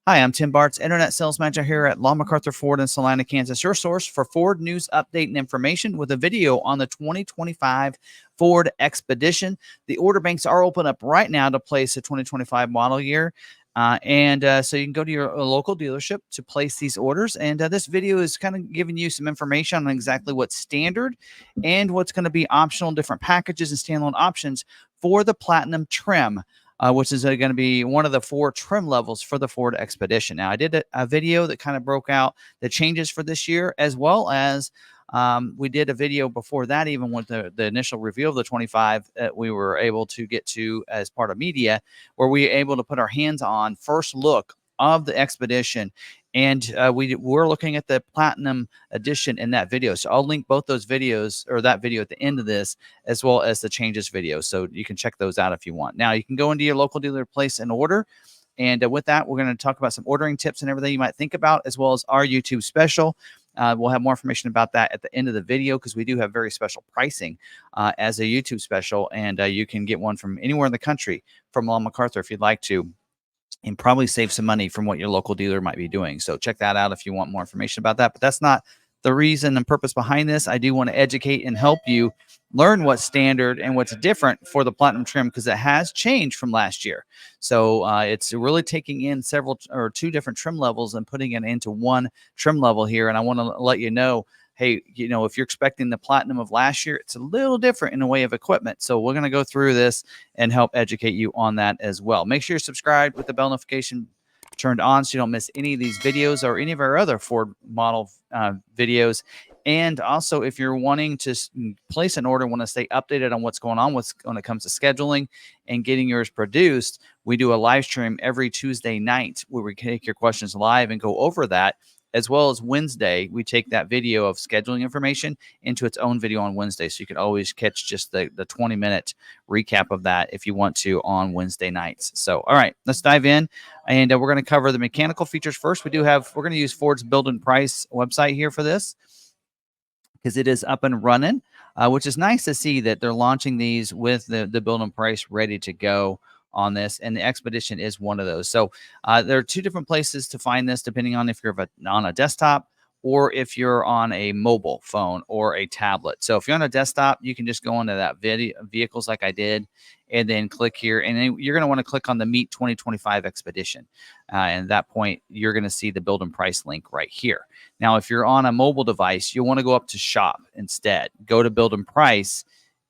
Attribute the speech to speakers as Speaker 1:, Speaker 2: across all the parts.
Speaker 1: Hi, I'm Tim Bartz, Internet Sales Manager here at McArthur Ford in Salina, Kansas, your source for Ford news, update, and information with a video on the 2025 Ford Expedition. The order banks are open up right now to place a 2025 model year. So you can go to your local dealership to place these orders. And this video is kind of giving you some information on exactly what's standard and what's going to be optional, different packages and standalone options for the Platinum trim. Which is going to be one of the 4 trim levels for the Ford Expedition. Now, I did a video that kind of broke out the changes for this year, as well as we did a video before that, even with the initial review of the 25 that we were able to get to as part of media, where we were able to put our hands on first look of the Expedition. And we're looking at the Platinum edition in that video. So I'll link both those videos, or that video at the end of this, as well as the changes video. So you can check those out if you want. Now, you can go into your local dealer, place an order. And with that, we're going to talk about some ordering tips and everything you might think about, as well as our YouTube special. We'll have more information about that at the end of the video, because we do have very special pricing as a YouTube special. And you can get one from anywhere in the country from McArthur if you'd like to, and probably save some money from what your local dealer might be doing. So check that out if you want more information about that. But that's not the reason and purpose behind this. I do want to educate and help you learn what's standard and what's different for the Platinum trim, because it has changed from last year. So it's really taking in several or 2 different trim levels and putting it into one trim level here. And I want to let you know, hey, if you're expecting the Platinum of last year, it's a little different in the way of equipment. So we're going to go through this and help educate you on that as well. Make sure you're subscribed with the bell notification turned on so you don't miss any of these videos or any of our other Ford model videos. And also, if you're wanting to place an order, want to stay updated on what's going on when it comes to scheduling and getting yours produced, we do a live stream every Tuesday night where we take your questions live and go over that. As well as Wednesday, we take that video of scheduling information into its own video on Wednesday. So you can always catch just the 20-minute recap of that if you want to on Wednesday nights. So, all right, let's dive in. And we're going to cover the mechanical features first. We're going to use Ford's Build and Price website here for this, because it is up and running, which is nice to see that they're launching these with the Build and Price ready to go on this, and the Expedition is one of those. So there are 2 different places to find this, depending on if you're on a desktop or if you're on a mobile phone or a tablet. So if you're on a desktop, you can just go into that vehicles like I did, and then click here, and then you're going to want to click on the Meet 2025 Expedition. And at that point, you're going to see the Build and Price link right here. Now, if you're on a mobile device, you'll want to go up to Shop instead. Go to Build and Price,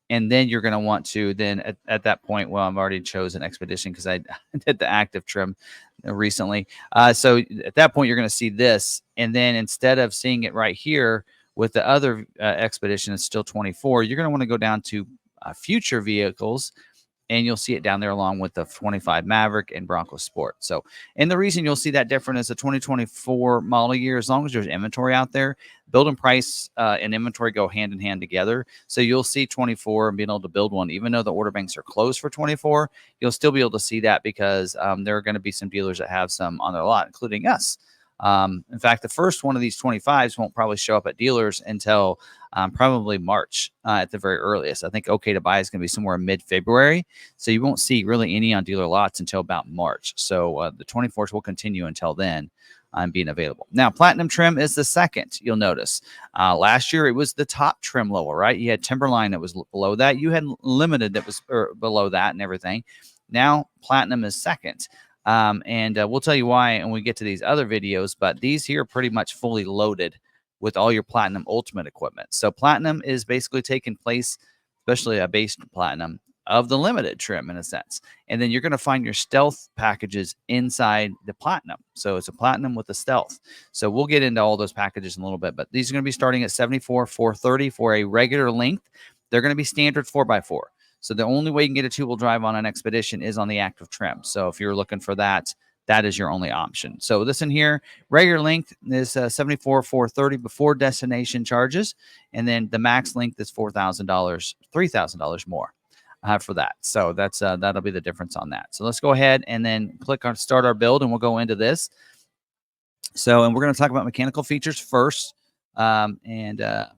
Speaker 1: and then you're going to want to then at that point, well, I've already chosen Expedition because I did the active trim recently. So at that point, you're going to see this. And then instead of seeing it right here with the other Expedition, it's still 24, you're going to want to go down to future vehicles, and you'll see it down there along with the 25 Maverick and Bronco Sport. So, and the reason you'll see that different is the 2024 model year, as long as there's inventory out there, Build and Price and inventory go hand in hand together. So you'll see 24 and being able to build one, even though the order banks are closed for 24, you'll still be able to see that, because there are going to be some dealers that have some on their lot, including us. In fact, the first one of these 25s won't probably show up at dealers until probably March at the very earliest. I think OK to Buy is going to be somewhere mid-February. So you won't see really any on dealer lots until about March. So the 24s will continue until then being available. Now, Platinum trim is the second, you'll notice. Last year, it was the top trim level, right? You had Timberline that was below that. You had Limited that was below that and everything. Now, Platinum is second. We'll tell you why when we get to these other videos, but these here are pretty much fully loaded with all your Platinum Ultimate equipment. So Platinum is basically taking place, especially a base Platinum, of the Limited trim in a sense. And then you're going to find your Stealth packages inside the Platinum. So it's a Platinum with a Stealth. So we'll get into all those packages in a little bit, but these are going to be starting at $74,430 for a regular length. They're going to be standard 4x4. So the only way you can get a 2-wheel drive on an Expedition is on the active trim. So if you're looking for that, that is your only option. So this in here, regular length is $74,430 before destination charges. And then the max length is $4,000, $3,000 more for that. So that's that'll be the difference on that. So let's go ahead and then click on Start Our Build, and we'll go into this. So, and we're going to talk about mechanical features first, kind of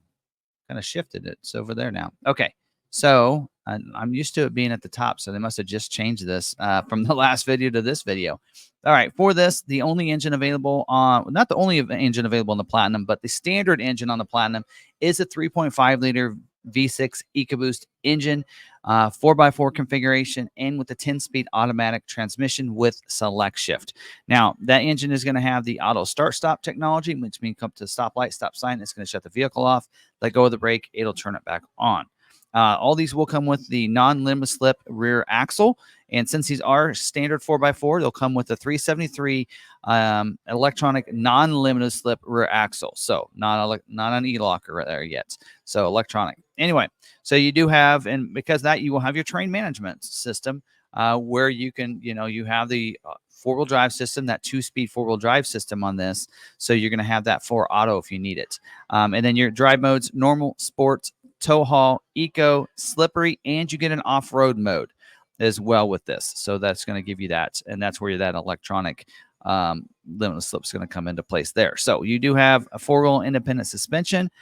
Speaker 1: shifted it. It's over there now. Okay. So I'm used to it being at the top, so they must have just changed this from the last video to this video. All right, for this, the only engine available on, not the only engine available on the Platinum, but the standard engine on the Platinum is a 3.5-liter V6 EcoBoost engine, 4x4 configuration, and with a 10-speed automatic transmission with select shift. Now, that engine is going to have the auto start-stop technology, which means come to the stoplight, stop sign, it's going to shut the vehicle off, let go of the brake, it'll turn it back on. All these will come with the non-limit slip rear axle. And since these are standard 4x4, they'll come with a 373 electronic non-limited slip rear axle. So not an e-locker right there yet. So electronic. Anyway, so you do have, and because that, you will have your train management system where you can, you have the four-wheel drive system, that 2-speed four-wheel drive system on this. So you're going to have that for auto if you need it. And then your drive modes, normal, sports, tow haul, eco, slippery, and you get an off-road mode as well with this. So that's going to give you that, and that's where that electronic limitless slip is going to come into place there. So you do have a 4-wheel independent suspension,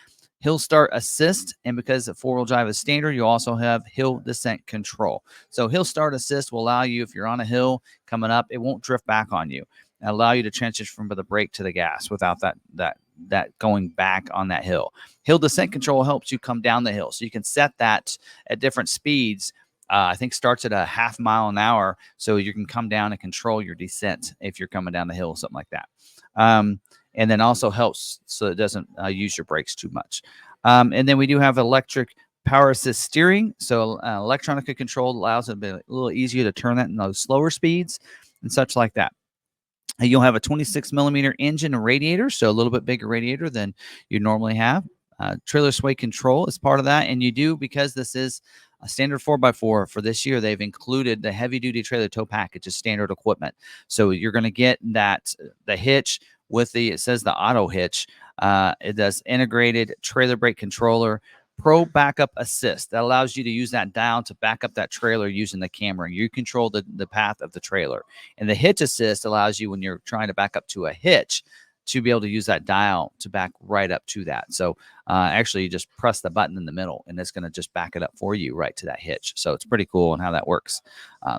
Speaker 1: hill start assist, and because the 4-wheel drive is standard, you also have hill descent control. So hill start assist will allow you, if you're on a hill coming up, it won't drift back on you, and allow you to transition from the brake to the gas without that going back on that hill. Hill descent control helps you come down the hill, so you can set that at different speeds. I think starts at a half mile an hour, so you can come down and control your descent if you're coming down the hill, something like that. And then also helps so it doesn't use your brakes too much. And then we do have electric power assist steering. So electronically controlled allows it to be a little easier to turn that in those slower speeds and such like that. You'll have a 26-millimeter engine and radiator, so a little bit bigger radiator than you normally have. Trailer sway control is part of that, and you do, because this is a standard 4x4 for this year, they've included the heavy-duty trailer tow package as standard equipment. So you're going to get that the hitch with it says the auto hitch. It does integrated trailer brake controller, Pro Backup Assist. That allows you to use that dial to back up that trailer using the camera. You control the path of the trailer. And the Hitch Assist allows you, when you're trying to back up to a hitch, to be able to use that dial to back right up to that. So actually, you just press the button in the middle, and it's going to just back it up for you right to that hitch. So it's pretty cool on how that works.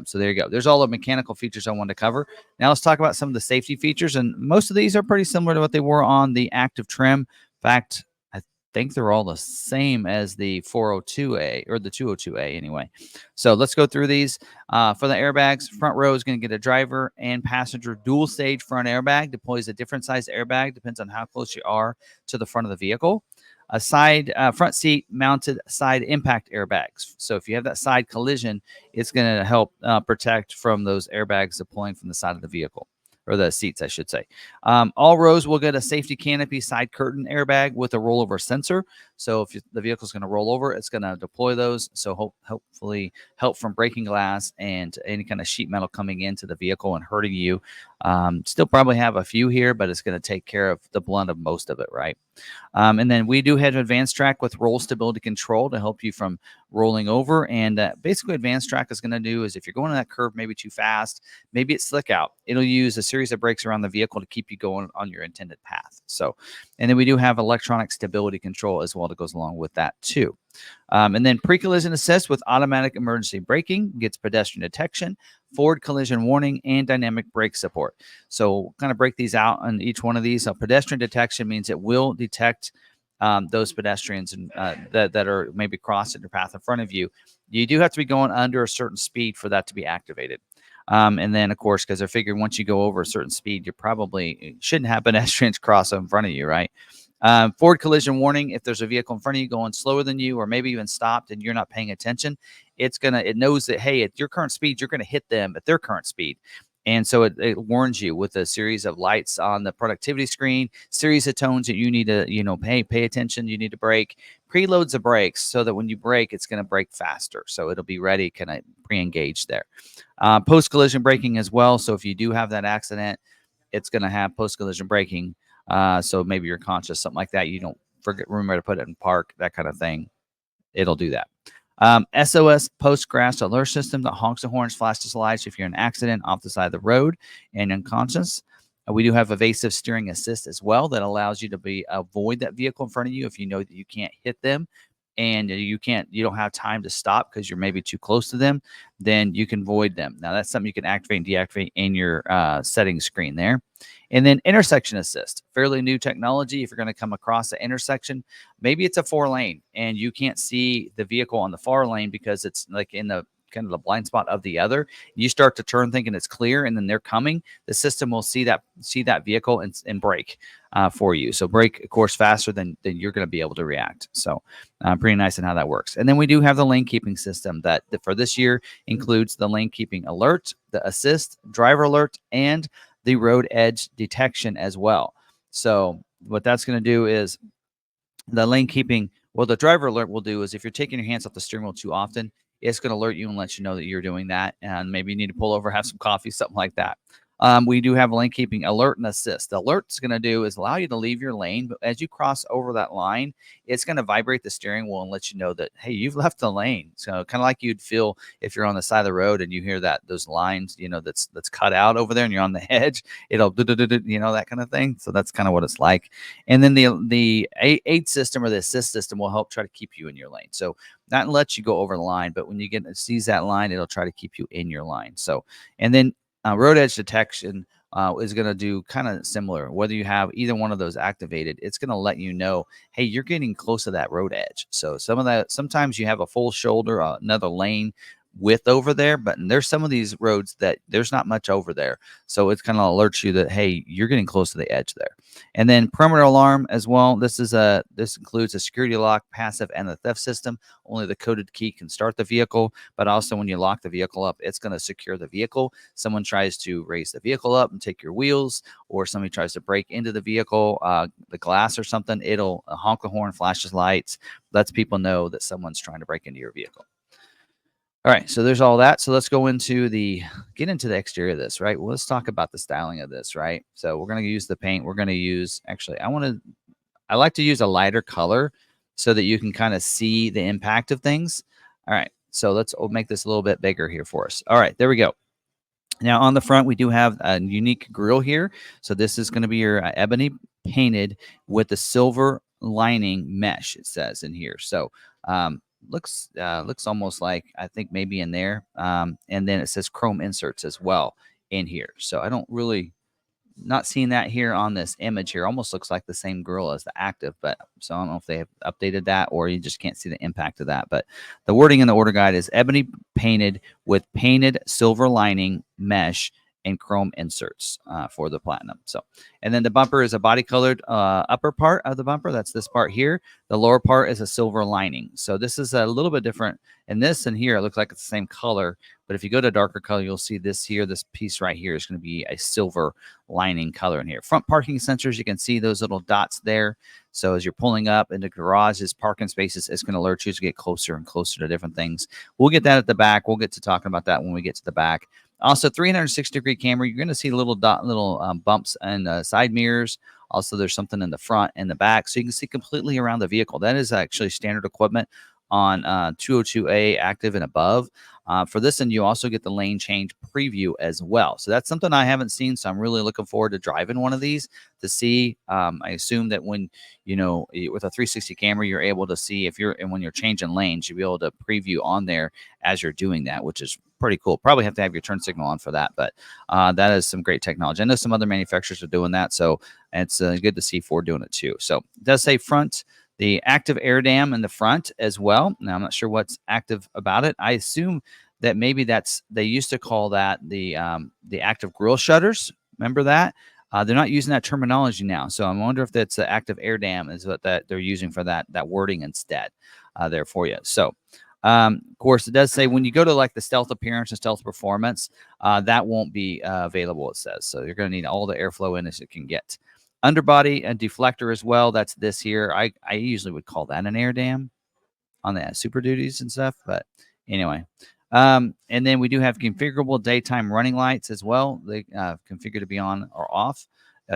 Speaker 1: So there you go. There's all the mechanical features I wanted to cover. Now let's talk about some of the safety features. And most of these are pretty similar to what they were on the active trim. In fact, I think they're all the same as the 402A or the 202A anyway. So let's go through these. For the airbags, front row is going to get a driver and passenger dual stage front airbag. Deploys a different size airbag, depends on how close you are to the front of the vehicle. A front seat mounted side impact airbags. So if you have that side collision, it's going to help protect from those airbags deploying from the side of the vehicle, or the seats, I should say. All rows will get a safety canopy side curtain airbag with a rollover sensor. So if the vehicle is going to roll over, it's going to deploy those. So hopefully help from breaking glass and any kind of sheet metal coming into the vehicle and hurting you. Still probably have a few here, but it's going to take care of the blunt of most of it, right? And then we do have advanced track with roll stability control to help you from rolling over. And basically advanced track is going to do is, if you're going on that curve maybe too fast, maybe it's slick out, it'll use a series of brakes around the vehicle to keep you going on your intended path. So, and then we do have electronic stability control as well that goes along with that too. And then pre-collision assist with automatic emergency braking, gets pedestrian detection, forward collision warning, and dynamic brake support. So we'll kind of break these out on each one of these. So pedestrian detection means it will detect those pedestrians and that are maybe crossing your path in front of you. You do have to be going under a certain speed for that to be activated. And then, of course, because they're figuring once you go over a certain speed, you probably shouldn't have pedestrians cross in front of you, right? Forward collision warning: if there's a vehicle in front of you going slower than you, or maybe even stopped and you're not paying attention, it knows that, hey, at your current speed, you're going to hit them at their current speed. And so it warns you with a series of lights on the productivity screen, series of tones that you need to, pay attention. You need to brake. Preloads the brakes so that when you brake, it's going to brake faster. So it'll be ready, kind of pre-engaged there. Post-collision braking as well. So if you do have that accident, it's going to have post-collision braking. So maybe you're conscious, something like that. You don't remember to put it in park, that kind of thing. It'll do that. SOS post-crash alert system that honks the horns, flashes the lights if you're in an accident off the side of the road and unconscious. We do have evasive steering assist as well that allows you to avoid that vehicle in front of you if you know that you can't hit them and you don't have time to stop because you're maybe too close to them, then you can void them. Now that's something you can activate and deactivate in your settings screen there. And then intersection assist, fairly new technology. If you're going to come across an intersection, maybe it's a 4-lane and you can't see the vehicle on the far lane because it's like in the kind of the blind spot of the other. You start to turn thinking it's clear, and then they're coming. The system will see that vehicle and brake for you. So brake, of course, faster than you're going to be able to react. So pretty nice in how that works. And then we do have the lane keeping system that for this year includes the lane keeping alert, the assist, driver alert, and the road edge detection as well. So what that's going to do is the lane keeping, what the driver alert will do is if you're taking your hands off the steering wheel too often, it's going to alert you and let you know that you're doing that. And maybe you need to pull over, have some coffee, something like that. We do have a lane keeping alert and assist. The alert's going to do is allow you to leave your lane, but as you cross over that line, it's going to vibrate the steering wheel and let you know that, hey, you've left the lane. So kind of like you'd feel if you're on the side of the road and you hear those lines, that's cut out over there and you're on the edge, it'll that kind of thing. So that's kind of what it's like. And then the aid system or the assist system will help try to keep you in your lane. So not let you go over the line, but when it sees that line, it'll try to keep you in your line. So, and then road edge detection is going to do kind of similar. Whether you have either one of those activated, it's going to let you know, hey, you're getting close to that road edge. So sometimes you have a full shoulder, another lane width over there, but there's some of these roads that there's not much over there. So it's kind of alerts you that, hey, you're getting close to the edge there. And then perimeter alarm as well. This includes a security lock, passive, and the theft system. Only the coded key can start the vehicle, but also when you lock the vehicle up, it's going to secure the vehicle. Someone tries to raise the vehicle up and take your wheels, or somebody tries to break into the vehicle, the glass or something, it'll honk the horn, flashes lights, lets people know that someone's trying to break into your vehicle. All right, so there's all that. So let's get into the exterior of this, right? Well, let's talk about the styling of this, right? So we're going to use the paint. We're going to use, actually, I like to use a lighter color so that you can kind of see the impact of things. All right, so let's make this a little bit bigger here for us. All right, there we go. Now on the front, we do have a unique grille here. So this is going to be your ebony painted with the silver lining mesh, it says in here. So looks almost like, I think maybe in there. And then it says chrome inserts as well in here. So I don't really, not seeing that here on this image here. Almost looks like the same grille as the active, but so I don't know if they have updated that or you just can't see the impact of that. But the wording in the order guide is ebony painted with painted silver lining mesh and chrome inserts for the platinum. So, and then the bumper is a body colored upper part of the bumper. That's this part here. The lower part is a silver lining. So this is a little bit different. And this and here, it looks like it's the same color. But if you go to darker color, you'll see this here, this piece right here is going to be a silver lining color in here. Front parking sensors, you can see those little dots there. So as you're pulling up into garages, parking spaces, it's going to alert you to get closer and closer to different things. We'll get that at the back. We'll get to talking about that when we get to the back. Also, 360-degree camera. You're going to see little bumps and side mirrors. Also, there's something in the front and the back, so you can see completely around the vehicle. That is actually standard equipment on 202A active and above. For this, and you also get the lane change preview as well. So that's something I haven't seen. So I'm really looking forward to driving one of these to see. I assume that when, with a 360 camera, you're able to see when you're changing lanes, you'll be able to preview on there as you're doing that, which is pretty cool. Probably have to have your turn signal on for that, but that is some great technology. I know some other manufacturers are doing that. So it's good to see Ford doing it too. So it does say front, the active air dam in the front as well. Now, I'm not sure what's active about it. I assume that maybe they used to call that the active grille shutters. Remember that? They're not using that terminology now. So I wonder if that's the active air dam is what that they're using for that wording instead there for you. So, of course, it does say when you go to like the stealth appearance and stealth performance, that won't be available, it says. So you're going to need all the airflow in as it can get. Underbody and deflector as well. That's this here. I usually would call that an air dam on the Super Duties and stuff. But anyway, and then we do have configurable daytime running lights as well. They configure to be on or off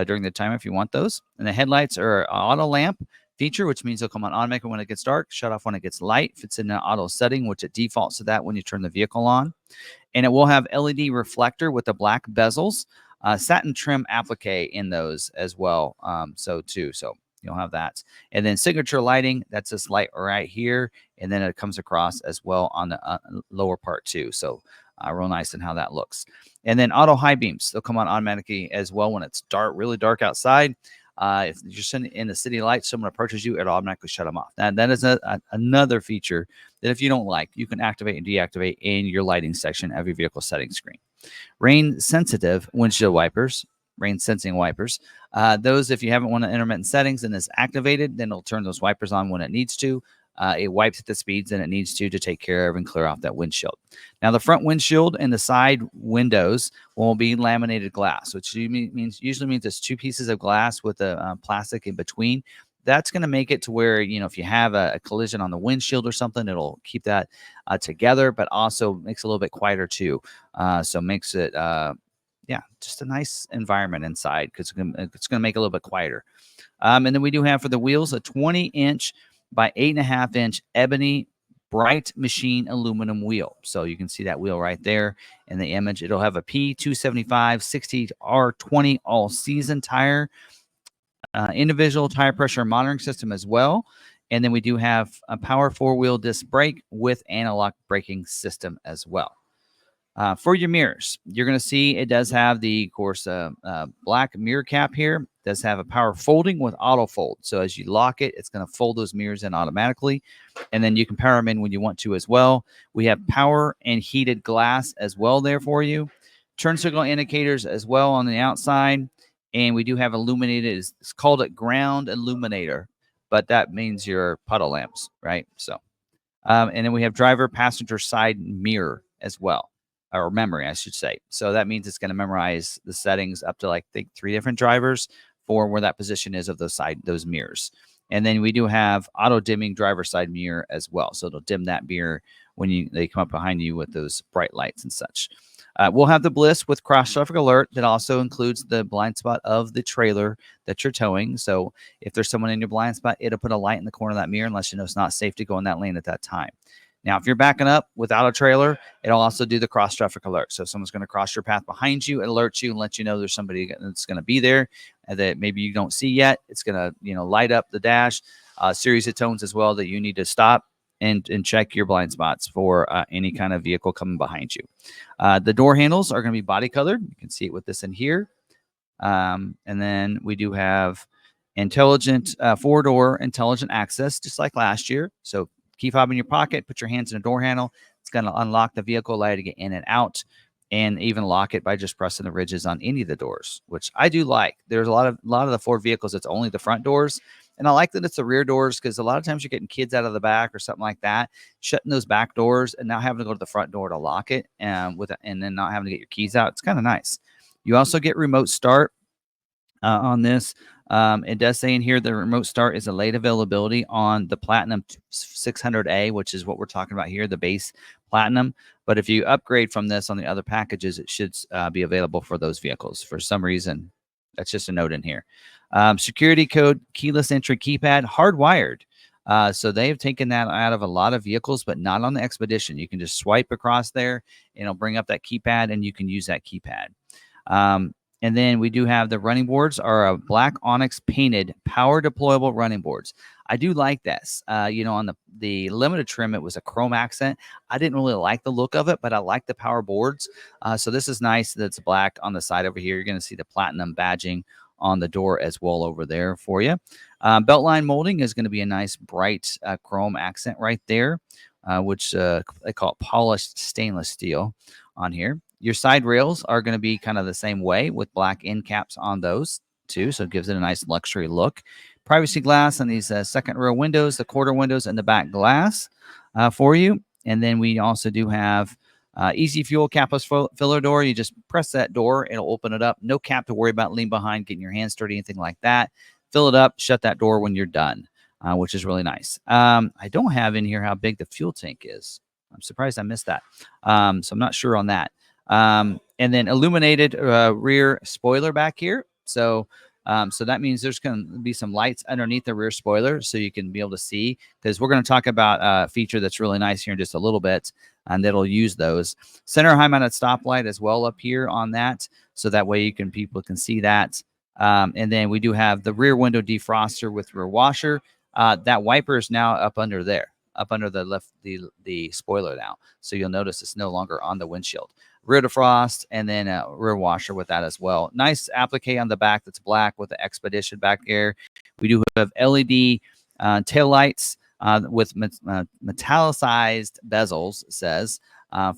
Speaker 1: during the time if you want those. And the headlights are auto lamp feature, which means they'll come on automatic when it gets dark, shut off when it gets light. If it's in an auto setting, which it defaults to that when you turn the vehicle on. And it will have LED reflector with the black bezels. Satin trim applique in those as well. So you'll have that. And then signature lighting, that's this light right here. And then it comes across as well on the lower part too. So real nice in how that looks. And then auto high beams, they'll come on automatically as well when it's dark, really dark outside. If you're sitting in the city lights, someone approaches you, it'll automatically shut them off. That is another feature that if you don't like, you can activate and deactivate in your lighting section of your vehicle settings screen. Rain sensitive windshield wipers, rain sensing wipers. Those, if you haven't won the intermittent settings and it's activated, then it'll turn those wipers on when it needs to. It wipes at the speeds that it needs to take care of and clear off that windshield. Now, the front windshield and the side windows will be laminated glass, which usually means it's two pieces of glass with a plastic in between. That's going to make it to where, if you have a collision on the windshield or something, it'll keep that together, but also makes it a little bit quieter too. So makes it, just a nice environment inside because it's going to make it a little bit quieter. And then we do have for the wheels a 20-inch by 8.5-inch ebony bright machine aluminum wheel. So you can see that wheel right there in the image. It'll have a P275 60 R20 all season tire, individual tire pressure monitoring system as well. And then we do have a power 4-wheel disc brake with analog braking system as well. For your mirrors, you're going to see it does have the, of course, black mirror cap here. It does have a power folding with auto fold. So as you lock it, it's going to fold those mirrors in automatically. And then you can power them in when you want to as well. We have power and heated glass as well there for you. Turn signal indicators as well on the outside. And we do have illuminated, it's called a ground illuminator, but that means your puddle lamps, right? So, and then we have driver passenger side mirror as well. Or memory, I should say. So that means it's going to memorize the settings up to, like, I think 3 different drivers for where that position is of those mirrors. And then we do have auto dimming driver side mirror as well. So it'll dim that mirror when they come up behind you with those bright lights and such. We'll have the Bliss with cross traffic alert that also includes the blind spot of the trailer that you're towing. So if there's someone in your blind spot, it'll put a light in the corner of that mirror unless you know it's not safe to go in that lane at that time. Now, if you're backing up without a trailer, it'll also do the cross traffic alert. So if someone's going to cross your path behind you, it alerts you and lets you know there's somebody that's going to be there that maybe you don't see yet. It's going to, light up the dash, series of tones as well that you need to stop and check your blind spots for any kind of vehicle coming behind you. The door handles are going to be body colored. You can see it with this in here. And then we do have intelligent 4-door intelligent access, just like last year. So key fob in your pocket, put your hands in a door handle. It's going to unlock the vehicle, allow you to get in and out, and even lock it by just pressing the ridges on any of the doors, which I do like. There's a lot of the Ford vehicles, it's only the front doors. And I like that it's the rear doors because a lot of times you're getting kids out of the back or something like that, shutting those back doors and now having to go to the front door to lock it and then not having to get your keys out. It's kind of nice. You also get remote start on this. It does say in here the remote start is a late availability on the Platinum 600A, which is what we're talking about here, the base Platinum. But if you upgrade from this on the other packages, it should be available for those vehicles. For some reason, that's just a note in here. Security code, keyless entry keypad, hardwired. So they've taken that out of a lot of vehicles, but not on the Expedition. You can just swipe across there, and it'll bring up that keypad, and you can use that keypad. And then we do have the running boards are a black onyx painted power deployable running boards. I do like this. On the limited trim, it was a chrome accent. I didn't really like the look of it, but I like the power boards. So this is nice that it's black on the side over here. You're going to see the platinum badging on the door as well over there for you. Beltline molding is going to be a nice bright chrome accent right there, which they call it polished stainless steel on here. Your side rails are going to be kind of the same way with black end caps on those too. So it gives it a nice luxury look. Privacy glass on these second row windows, the quarter windows, and the back glass for you. And then we also do have easy fuel capless filler door. You just press that door, it'll open it up. No cap to worry about, lean behind, getting your hands dirty, anything like that. Fill it up, shut that door when you're done, which is really nice. I don't have in here how big the fuel tank is. I'm surprised I missed that. So I'm not sure on that. And then illuminated rear spoiler back here. So that means there's going to be some lights underneath the rear spoiler so you can be able to see, because we're going to talk about a feature that's really nice here in just a little bit, and that'll use those. Center high mounted stoplight as well up here on that. So that way people can see that. And then we do have the rear window defroster with rear washer. That wiper is now up under there, up under the spoiler now. So you'll notice it's no longer on the windshield. Rear defrost and then a rear washer with that as well. Nice applique on the back that's black with the Expedition back there. We do have LED tail lights with metallicized bezels, it says.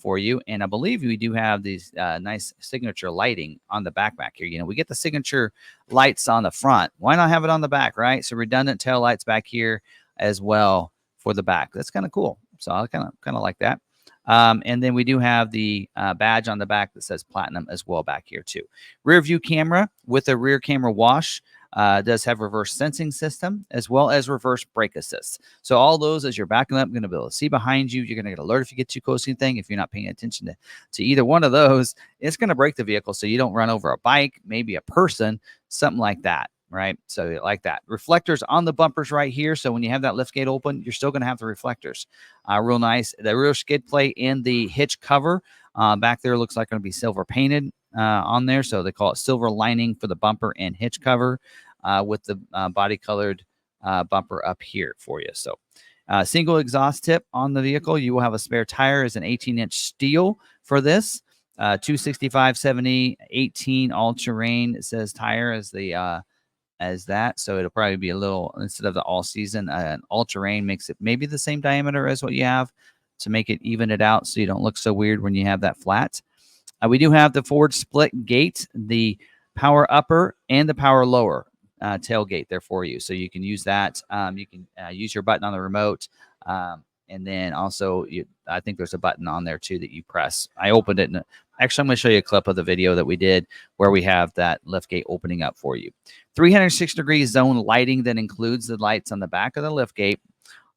Speaker 1: For you. And I believe we do have these nice signature lighting on the back here. You know, we get the signature lights on the front. Why not have it on the back, right? So redundant tail lights back here as well for the back. That's kind of cool. So I kind of like that. And then we do have the badge on the back that says Platinum as well back here too. Rear view camera with a rear camera wash. Does have reverse sensing system as well as reverse brake assist. So all those, as you're backing up, you're going to be able to see behind you. You're going to get alert if you get too close to anything. If you're not paying attention to either one of those, it's going to brake the vehicle so you don't run over a bike, maybe a person, something like that, right? So like that. Reflectors on the bumpers right here. So when you have that lift gate open, you're still going to have the reflectors. Real nice. The rear skid plate and the hitch cover back there looks like going to be silver painted on there. So they call it silver lining for the bumper and hitch cover. With the body colored bumper up here for you. So single exhaust tip on the vehicle. You will have a spare tire as an 18-inch steel for this. 265/70 18 all-terrain. It says tire as the as that. So it'll probably be a little, instead of the all-season, an all-terrain makes it maybe the same diameter as what you have to make it even it out so you don't look so weird when you have that flat. We do have the Ford split gate, the power upper and the power lower tailgate there for you. So you can use that. You can use your button on the remote. And then also, I think there's a button on there too that you press. I opened it. Actually, I'm going to show you a clip of the video that we did where we have that lift gate opening up for you. 360-degree zone lighting that includes the lights on the back of the lift gate.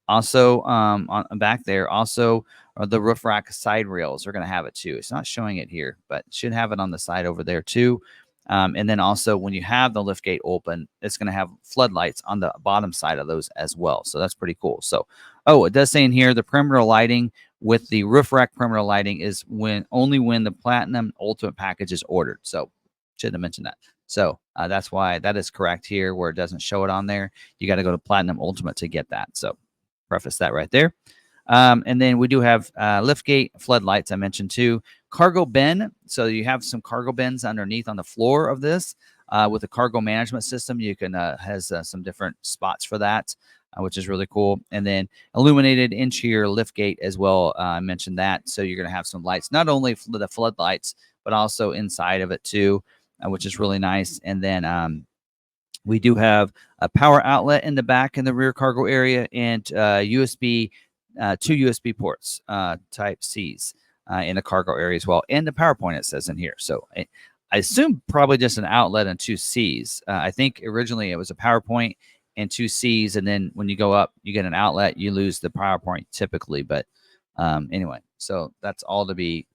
Speaker 1: Also, on back there, also the roof rack side rails are going to have it too. It's not showing it here, but it should have it on the side over there too. And then also when you have the lift gate open, it's going to have floodlights on the bottom side of those as well. So that's pretty cool. So, it does say in here, the perimeter lighting with the roof rack perimeter lighting is only when the Platinum Ultimate package is ordered. So should have mentioned that. So that's why that is correct here where it doesn't show it on there. You got to go to Platinum Ultimate to get that. So preface that right there. And then we do have liftgate floodlights I mentioned too. Cargo bin. So you have some cargo bins underneath on the floor of this with the cargo management system. You can has some different spots for that, which is really cool. And then illuminated interior liftgate as well. I mentioned that. So you're going to have some lights, not only for the floodlights, but also inside of it too, which is really nice. And then we do have a power outlet in the back in the rear cargo area and USB, two USB ports, type C's in the cargo area as well. And the power point it says in here. So I assume probably just an outlet and two C's. I think originally it was a power point and two C's. And then when you go up, you get an outlet, you lose the power point typically. But anyway, so that's all to be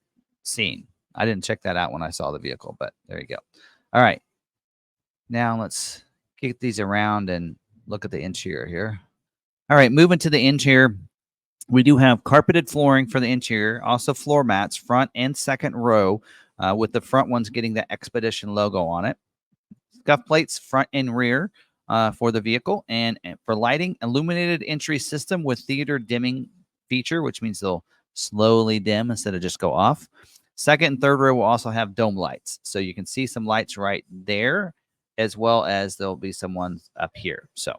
Speaker 1: seen. I didn't check that out when I saw the vehicle, but there you go. All right. Now let's get these around and look at the interior here. All right, moving to the interior. We do have carpeted flooring for the interior, also floor mats, front and second row, with the front ones getting the Expedition logo on it. Scuff plates front and rear for the vehicle. And for lighting, illuminated entry system with theater dimming feature, which means they'll slowly dim instead of just go off. Second and third row will also have dome lights. So you can see some lights right there, as well as there'll be some ones up here. So,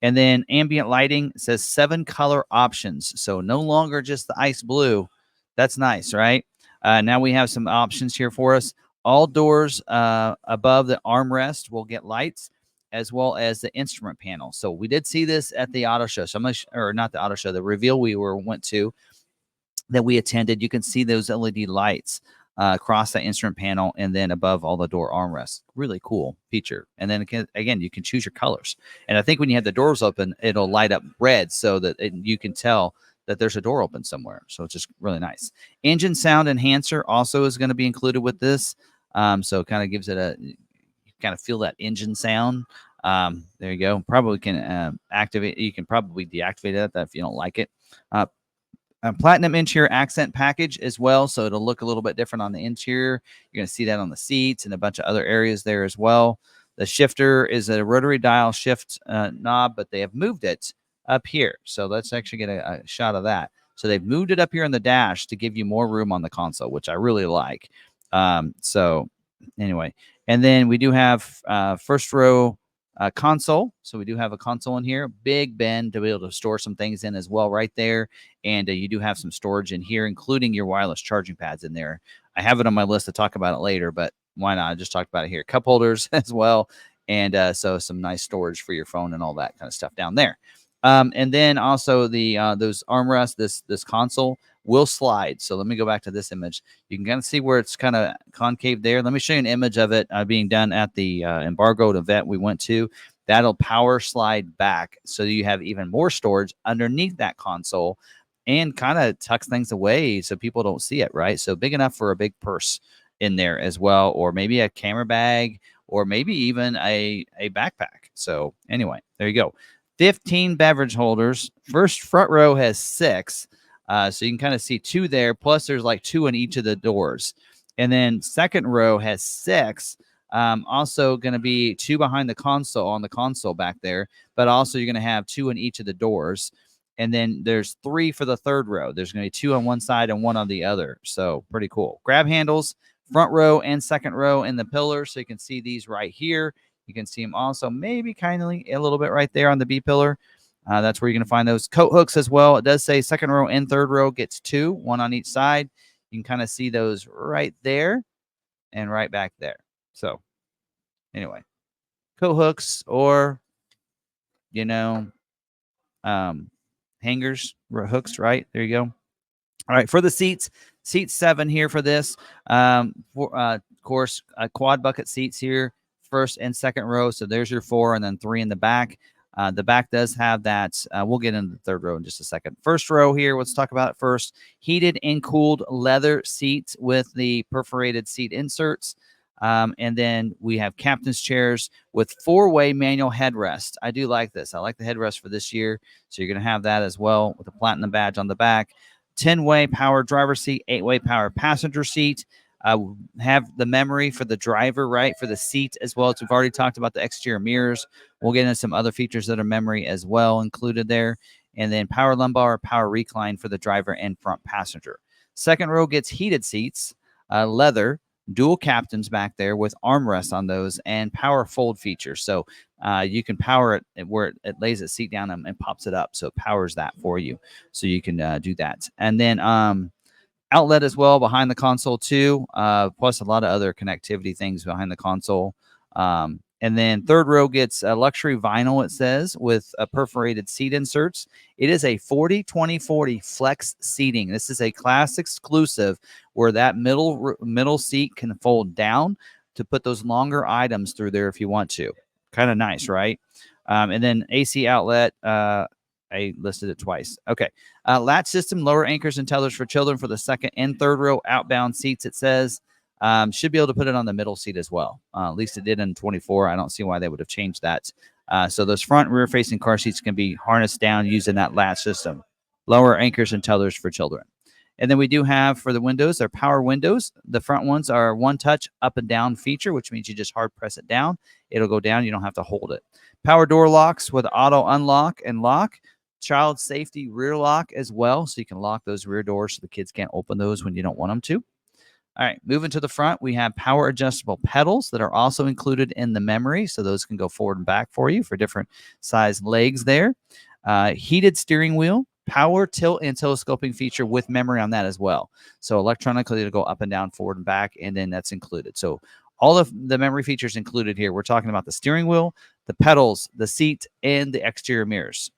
Speaker 1: and then ambient lighting says 7 color options. So no longer just the ice blue. That's nice, right? Now we have some options here for us. All doors above the armrest will get lights, as well as the instrument panel. So we did see this at the auto show. So or not the auto show, the reveal we went to that we attended. You can see those LED lights across the instrument panel and then above all the door armrests. Really cool feature. And then again, you can choose your colors. And I think when you have the doors open, it'll light up red so that you can tell that there's a door open somewhere. So it's just really nice. Engine sound enhancer also is going to be included with this. So it kind of gives it you kind of feel that engine sound. There you go. Probably can activate. You can probably deactivate that if you don't like it. Platinum interior accent package as well, so it'll look a little bit different on the interior. You're going to see that on the seats and a bunch of other areas there as well. The shifter is a rotary dial shift knob, but they have moved it up here. So let's actually get a shot of that. So they've moved it up here in the dash to give you more room on the console, which I really like. So anyway, and then we do have first row console. So we do have a console in here, big bin to be able to store some things in as well right there. And you do have some storage in here, including your wireless charging pads in there. I have it on my list to talk about it later, but why not? I just talked about it here. Cup holders as well. And so some nice storage for your phone and all that kind of stuff down there. And then also the those armrests, this console will slide. So let me go back to this image. You can kind of see where it's kind of concave there. Let me show you an image of it being done at the embargoed event we went to. That'll power slide back so you have even more storage underneath that console and kind of tucks things away so people don't see it, right? So big enough for a big purse in there as well, or maybe a camera bag, or maybe even a backpack. So anyway, there you go. 15 beverage holders. First front row has 6. So you can kind of see 2 there. Plus there's like 2 in each of the doors. And then second row has 6. Also going to be 2 behind the console on the console back there. But also you're going to have 2 in each of the doors. And then there's 3 for the third row. There's going to be 2 on one side and 1 on the other. So pretty cool. Grab handles, front row and second row in the pillars. So you can see these right here. You can see them also maybe kindly a little bit right there on the B pillar. That's where you're going to find those coat hooks as well. It does say second row and third row gets 2, 1 on each side. You can kind of see those right there and right back there. So anyway, coat hooks or, you know, hangers, hooks, right? There you go. All right, for the seats, seat 7 here for this. Of course, quad bucket seats here, first and second row. So there's your 4 and then 3 in the back. The back does have that. We'll get into the third row in just a second. First row here, let's talk about it first. Heated and cooled leather seats with the perforated seat inserts. And then we have captain's chairs with 4-way manual headrest. I do like this. I like the headrest for this year. So you're going to have that as well with a platinum badge on the back. 10-way power driver seat, 8-way power passenger seat. Have the memory for the driver, right, for the seat as well. As we've already talked about the exterior mirrors. We'll get into some other features that are memory as well included there. And then power lumbar, power recline for the driver and front passenger. Second row gets heated seats, leather, dual captains back there with armrests on those and power fold features. So you can power it where it lays its seat down and pops it up. So it powers that for you. So you can do that. And then outlet as well behind the console too, plus a lot of other connectivity things behind the console. And then third row gets a luxury vinyl, it says, with perforated seat inserts. It is a 40-20-40 flex seating. This is a class exclusive where that middle seat can fold down to put those longer items through there if you want to. Kind of nice, right? And then AC outlet, I listed it twice. Okay. Latch system, lower anchors and tethers for children for the second and third row outbound seats, it says. Should be able to put it on the middle seat as well. At least it did in 24. I don't see why they would have changed that. So those front and rear facing car seats can be harnessed down using that latch system. Lower anchors and tethers for children. And then we do have for the windows, they're power windows. The front ones are one touch up and down feature, which means you just hard press it down. It'll go down. You don't have to hold it. Power door locks with auto unlock and lock. Child safety rear lock as well. So you can lock those rear doors so the kids can't open those when you don't want them to. All right, moving to the front, we have power adjustable pedals that are also included in the memory. So those can go forward and back for you for different size legs there. Heated steering wheel, power tilt and telescoping feature with memory on that as well. So electronically it'll go up and down, forward and back, and then that's included. So all of the memory features included here. We're talking about the steering wheel, the pedals, the seat, and the exterior mirrors.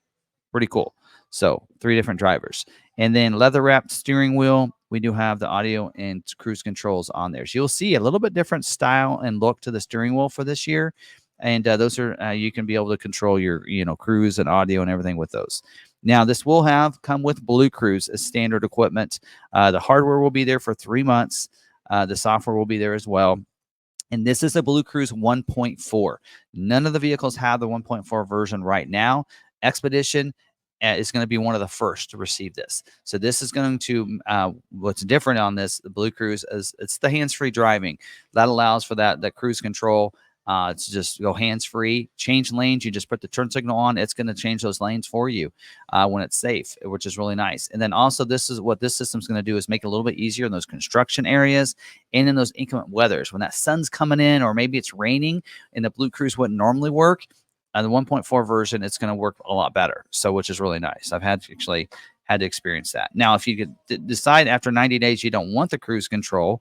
Speaker 1: Pretty cool. So 3 different drivers. And then leather wrapped steering wheel. We do have the audio and cruise controls on there. So you'll see a little bit different style and look to the steering wheel for this year. And those are, you can be able to control your, cruise and audio and everything with those. Now, this will come with BlueCruise as standard equipment. The hardware will be there for 3 months. The software will be there as well. And this is a BlueCruise 1.4. None of the vehicles have the 1.4 version right now. Expedition is going to be one of the first to receive this. So this is going to, what's different on this, the BlueCruise, is it's the hands-free driving. That allows for that cruise control. It's just go hands-free, change lanes. You just put the turn signal on. It's going to change those lanes for you when it's safe, which is really nice. And then also this is what this system's going to do is make it a little bit easier in those construction areas and in those inclement weathers. When that sun's coming in or maybe it's raining and the BlueCruise wouldn't normally work, the 1.4 version, it's going to work a lot better. So, which is really nice. I've had to experience that. Now, if you could decide after 90 days you don't want the cruise control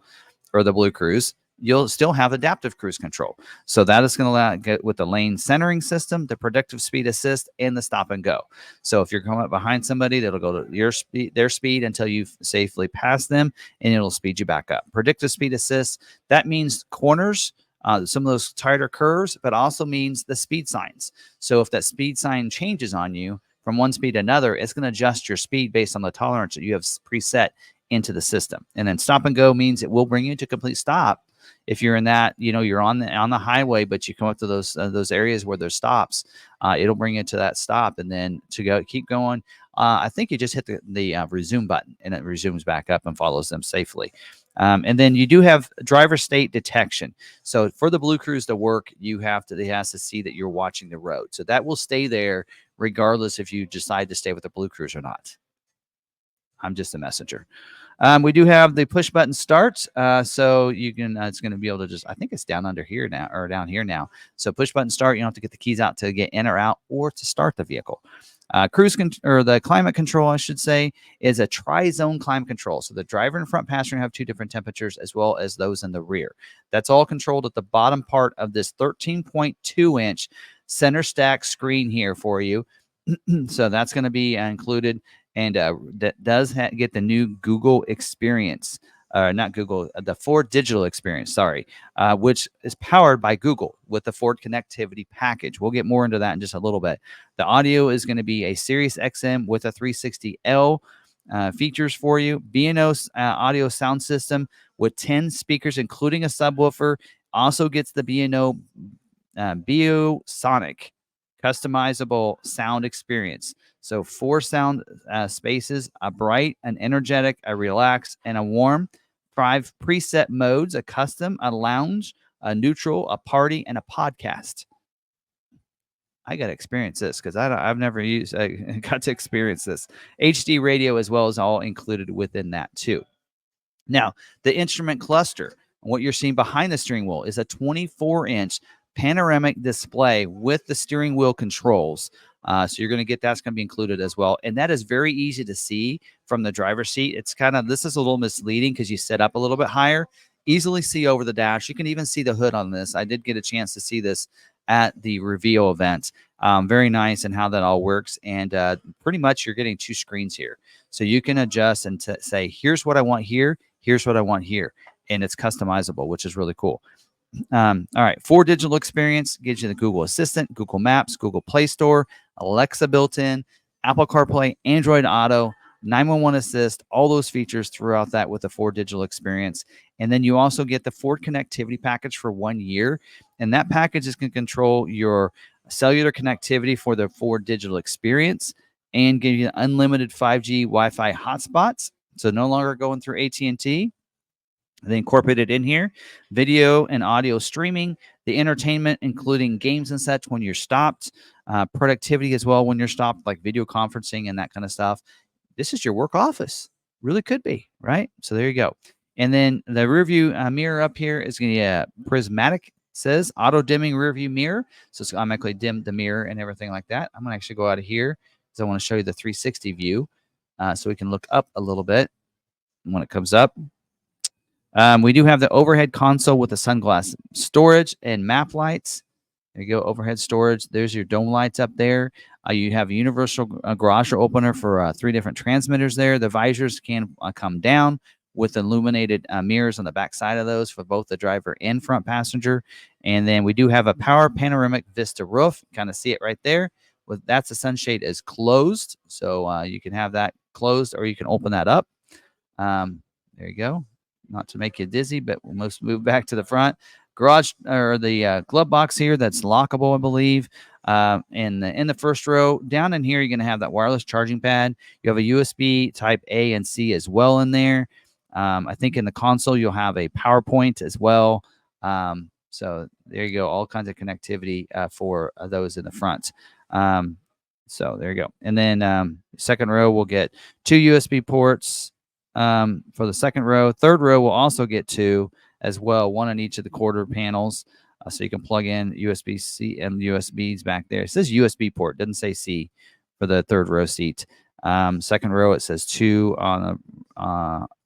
Speaker 1: or the BlueCruise, you'll still have adaptive cruise control. So that is going to allow get with the lane centering system, the predictive speed assist, and the stop and go. So if you're coming up behind somebody, that'll go to their speed until you've safely passed them, and it'll speed you back up. Predictive speed assist, that means corners, some of those tighter curves, but also means the speed signs. So if that speed sign changes on you from one speed to another, it's going to adjust your speed based on the tolerance that you have preset into the system. And then stop and go means it will bring you to complete stop. If you're in that, you're on the highway, but you come up to those areas where there's stops, it'll bring you to that stop, and then to keep going. I think you just hit the resume button, and it resumes back up and follows them safely. And then you do have driver state detection. So for the BlueCruise to work, it has to see that you're watching the road. So that will stay there regardless if you decide to stay with the BlueCruise or not. I'm just a messenger. We do have the push button start. So you can, it's going to be able to I think it's down under here now, or down here now. So push button start, you don't have to get the keys out to get in or out or to start the vehicle. Or the climate control, I should say, is a tri-zone climate control. So the driver and front passenger have two different temperatures as well as those in the rear. That's all controlled at the bottom part of this 13.2-inch center stack screen here for you. So that's going to be included. And that does get the new Google experience, not Google, the Ford digital experience, sorry, which is powered by Google with the Ford connectivity package. We'll get more into that in just a little bit. The audio is going to be a Sirius XM with a 360L features for you. B&O audio sound system with 10 speakers, including a subwoofer. Also gets the B&O Biosonic customizable sound experience. So 4 sound spaces, a bright, an energetic, a relaxed, and a warm. 5 preset modes, a custom, a lounge, a neutral, a party, and a podcast. I got to experience this because I've never got to experience this. HD radio as well is all included within that too. Now, the instrument cluster, what you're seeing behind the steering wheel is a 24-inch panoramic display with the steering wheel controls. So you're going to get that's going to be included as well. And that is very easy to see from the driver's seat. It's this is a little misleading because you set up a little bit higher. Easily see over the dash. You can even see the hood on this. I did get a chance to see this at the reveal event. Very nice and how that all works. And pretty much you're getting 2 screens here. So you can adjust and say, here's what I want here. Here's what I want here. And it's customizable, which is really cool. All right. Ford digital experience gives you the Google Assistant, Google Maps, Google Play Store, Alexa built in, Apple CarPlay, Android Auto, 911 Assist, all those features throughout that with the Ford digital experience. And then you also get the Ford connectivity package for 1 year. And that package is going to control your cellular connectivity for the Ford digital experience and give you unlimited 5G Wi-Fi hotspots. So no longer going through AT&T. They incorporated in here video and audio streaming, the entertainment, including games and such when you're stopped, productivity as well when you're stopped, like video conferencing and that kind of stuff. This is your work office. Really could be, right? So there you go. And then the rear view mirror up here is going to be a prismatic, says auto dimming rear view mirror. So it's automatically dim the mirror and everything like that. I'm going to actually go out of here because I want to show you the 360 view so we can look up a little bit when it comes up. We do have the overhead console with the sunglass storage and map lights. There you go, overhead storage. There's your dome lights up there. You have a universal garage door opener for 3 different transmitters there. The visors can come down with illuminated mirrors on the back side of those for both the driver and front passenger. And then we do have a power panoramic vista roof. Kind of see it right there. That's the sunshade is closed. So you can have that closed or you can open that up. There you go. Not to make you dizzy, but we'll move back to the front. Garage or the glove box here that's lockable, I believe. In the first row, down in here, you're going to have that wireless charging pad. You have a USB type A and C as well in there. I think in the console, you'll have a PowerPoint as well. So there you go. All kinds of connectivity for those in the front. So there you go. And then second row will get 2 USB ports for the second row. Third row will also get 2 as well, 1 on each of the quarter panels. So you can plug in USB-C and USBs back there. It says USB port, doesn't say C for the third row seat. Second row, it says 2 on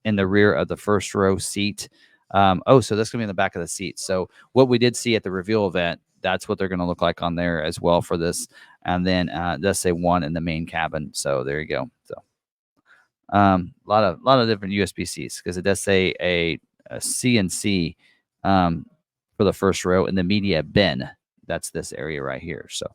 Speaker 1: in the rear of the first row seat. So that's gonna be in the back of the seat. So what we did see at the reveal event, that's what they're gonna look like on there as well for this. And then it does say 1 in the main cabin. So there you go. So a lot of different USB Cs, because it does say a CNC for the first row in the media bin. That's this area right here. So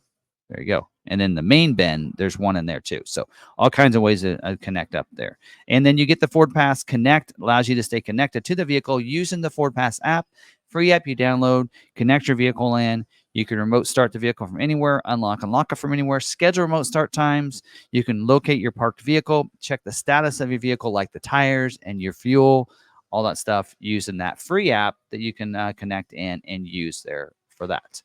Speaker 1: there you go. And then the main bin, there's 1 in there too. So all kinds of ways to connect up there. And then you get the Ford Pass Connect, allows you to stay connected to the vehicle using the Ford Pass app. Free app you download, connect your vehicle in. You can remote start the vehicle from anywhere, unlock and lock it from anywhere, schedule remote start times. You can locate your parked vehicle, check the status of your vehicle, like the tires and your fuel, all that stuff, using that free app that you can connect in and use there for that.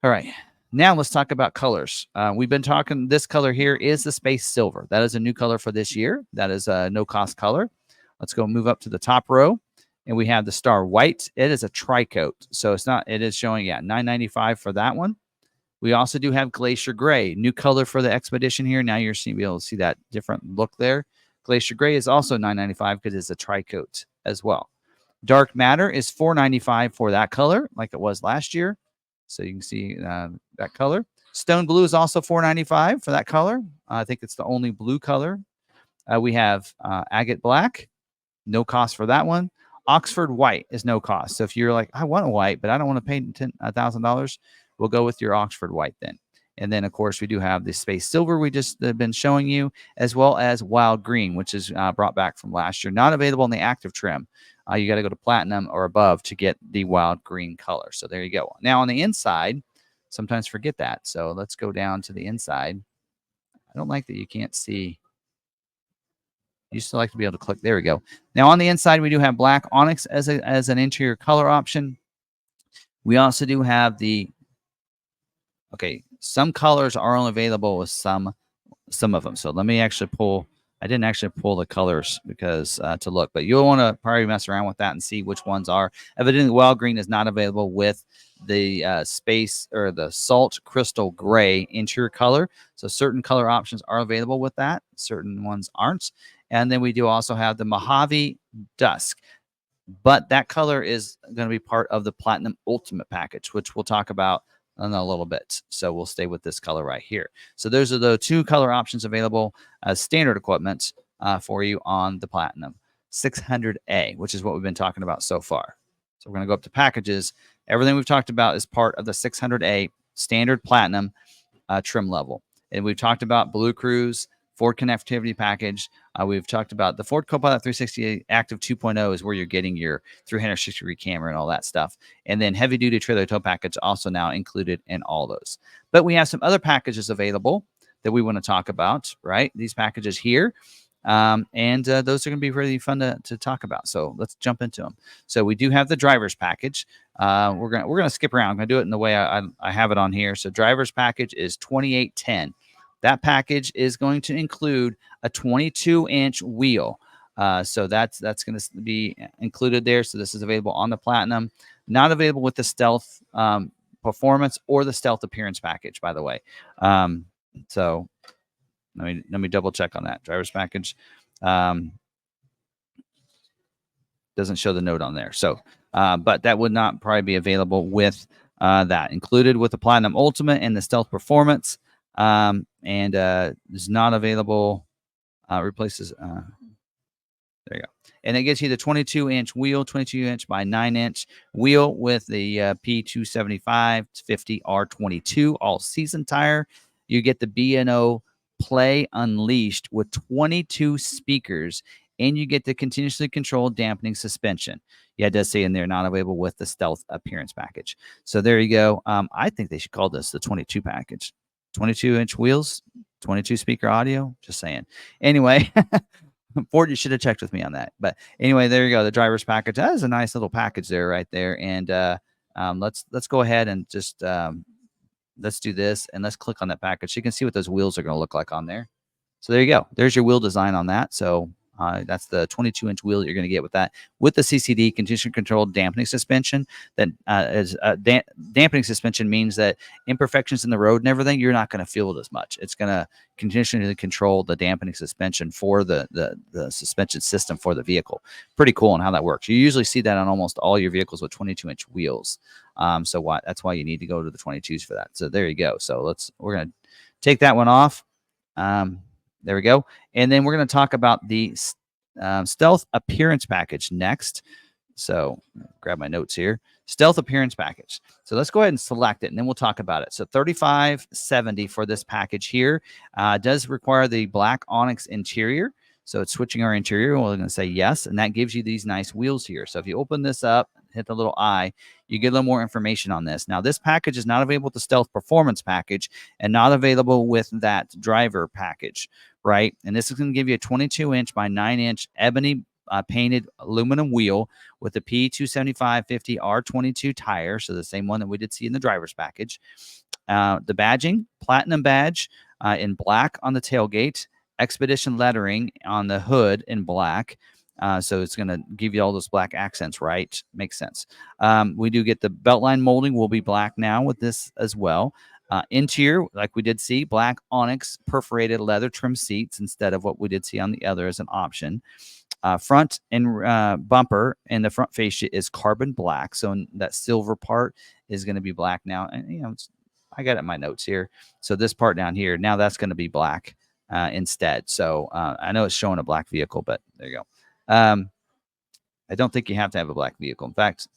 Speaker 1: All right. Now let's talk about colors. We've been talking, this color here is the Space Silver. That is a new color for this year. That is a no-cost color. Let's go move up to the top row. And we have the Star White. It is a tri-coat. So it's not, it is showing, $9.95 for that one. We also do have Glacier Gray, new color for the Expedition here. Now you're seeing, be able to see that different look there. Glacier Gray is also $9.95 because it's a tri-coat as well. Dark Matter is $4.95 for that color, like it was last year. So you can see that color. Stone Blue is also $4.95 for that color. I think it's the only blue color. We have Agate Black, no cost for that one. Oxford White is no cost. So if you're like, I want a white, but I don't want to pay $1,000, we'll go with your Oxford White then. And then, of course, we do have the Space Silver we just been showing you, as well as Wild Green, which is brought back from last year. Not available in the active trim. You got to go to Platinum or above to get the Wild Green color. So there you go. Now, on the inside, sometimes forget that. So let's go down to the inside. I don't like that you can't see. You still like to be able to click. There we go. Now, on the inside, we do have black onyx as an interior color option. We also do have some colors are only available with some of them. So let me actually pull. I didn't actually pull the colors because to look, but you'll want to probably mess around with that and see which ones are. Evidently, Wild Green is not available with the space or the Salt Crystal Gray interior color. So certain color options are available with that. Certain ones aren't. And then we do also have the Mojave Dusk. But that color is going to be part of the Platinum Ultimate package, which we'll talk about in a little bit. So we'll stay with this color right here. So those are the 2 color options available as standard equipment for you on the Platinum 600A, which is what we've been talking about so far. So we're going to go up to packages. Everything we've talked about is part of the 600A standard Platinum trim level. And we've talked about BlueCruise, Ford Connectivity Package. We've talked about the Ford Copilot 360 Active 2.0 is where you're getting your 360-degree camera and all that stuff. And then Heavy Duty Trailer Tow Package also now included in all those. But we have some other packages available that we want to talk about, right? These packages here. And those are going to be really fun to talk about. So let's jump into them. So we do have the driver's package. We're gonna skip around. I'm gonna do it in the way I have it on here. So driver's package is $28.10. That package is going to include a 22-inch wheel. So that's going to be included there. So this is available on the Platinum. Not available with the Stealth Performance or the Stealth Appearance package, by the way. So let me double check on that. Driver's package doesn't show the note on there. So, but that would not probably be available with that. Included with the Platinum Ultimate and the Stealth Performance. And is not available. Replaces. There you go. And it gives you the 22-inch wheel, 22-inch by 9-inch wheel with the P275 50 R22 all-season tire. You get the B&O Play Unleashed with 22 speakers, and you get the continuously controlled dampening suspension. Yeah, it does say in there, not available with the Stealth Appearance package. So there you go. I think they should call this the 22 package. 22-inch wheels, 22 speaker audio. Just saying. Anyway, Ford, you should have checked with me on that. But anyway, there you go. The driver's package. That is a nice little package there, right there. And let's go ahead and just let's do this and let's click on that package. So you can see what those wheels are going to look like on there. So there you go. There's your wheel design on that. So that's the 22-inch wheel that you're going to get with that, with the CCD, condition controlled dampening suspension. That is dampening suspension means that imperfections in the road and everything, you're not going to feel it as much. It's going to conditionally control the dampening suspension for the suspension system for the vehicle. Pretty cool on how that works. You usually see that on almost all your vehicles with 22-inch wheels. That's why you need to go to the 22s for that. So there you go. So we're going to take that one off. There we go. And then we're going to talk about the Stealth Appearance Package next. So grab my notes here. Stealth Appearance Package. So let's go ahead and select it, and then we'll talk about it. So $35.70 for this package here. Does require the black onyx interior. So it's switching our interior. We're going to say yes, and that gives you these nice wheels here. So if you open this up, hit the little eye, you get a little more information on this. Now, this package is not available with the Stealth Performance Package and not available with that driver package, right? And this is going to give you a 22-inch by 9-inch ebony painted aluminum wheel with a P275/50 R22 tire, so the same one that we did see in the driver's package. The badging, platinum badge in black on the tailgate, Expedition lettering on the hood in black. So it's going to give you all those black accents, right? Makes sense. We do get the beltline molding will be black now with this as well. Interior, like we did see, black onyx perforated leather trim seats instead of what we did see on the other as an option. Front and bumper and the front fascia is carbon black. So that silver part is going to be black now. And, I got it in my notes here. So this part down here, now that's going to be black instead. So I know it's showing a black vehicle, but there you go. I don't think you have to have a black vehicle. In fact,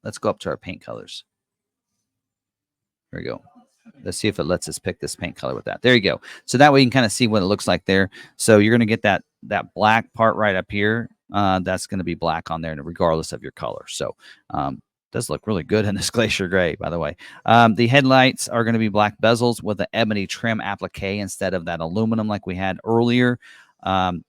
Speaker 1: let's go up to our paint colors. There we go. Let's see if it lets us pick this paint color with that. There you go. So that way you can kind of see what it looks like there. So you're going to get that black part right up here. That's going to be black on there regardless of your color. So does look really good in this glacier gray, by the way. The headlights are going to be black bezels with the ebony trim applique instead of that aluminum like we had earlier. So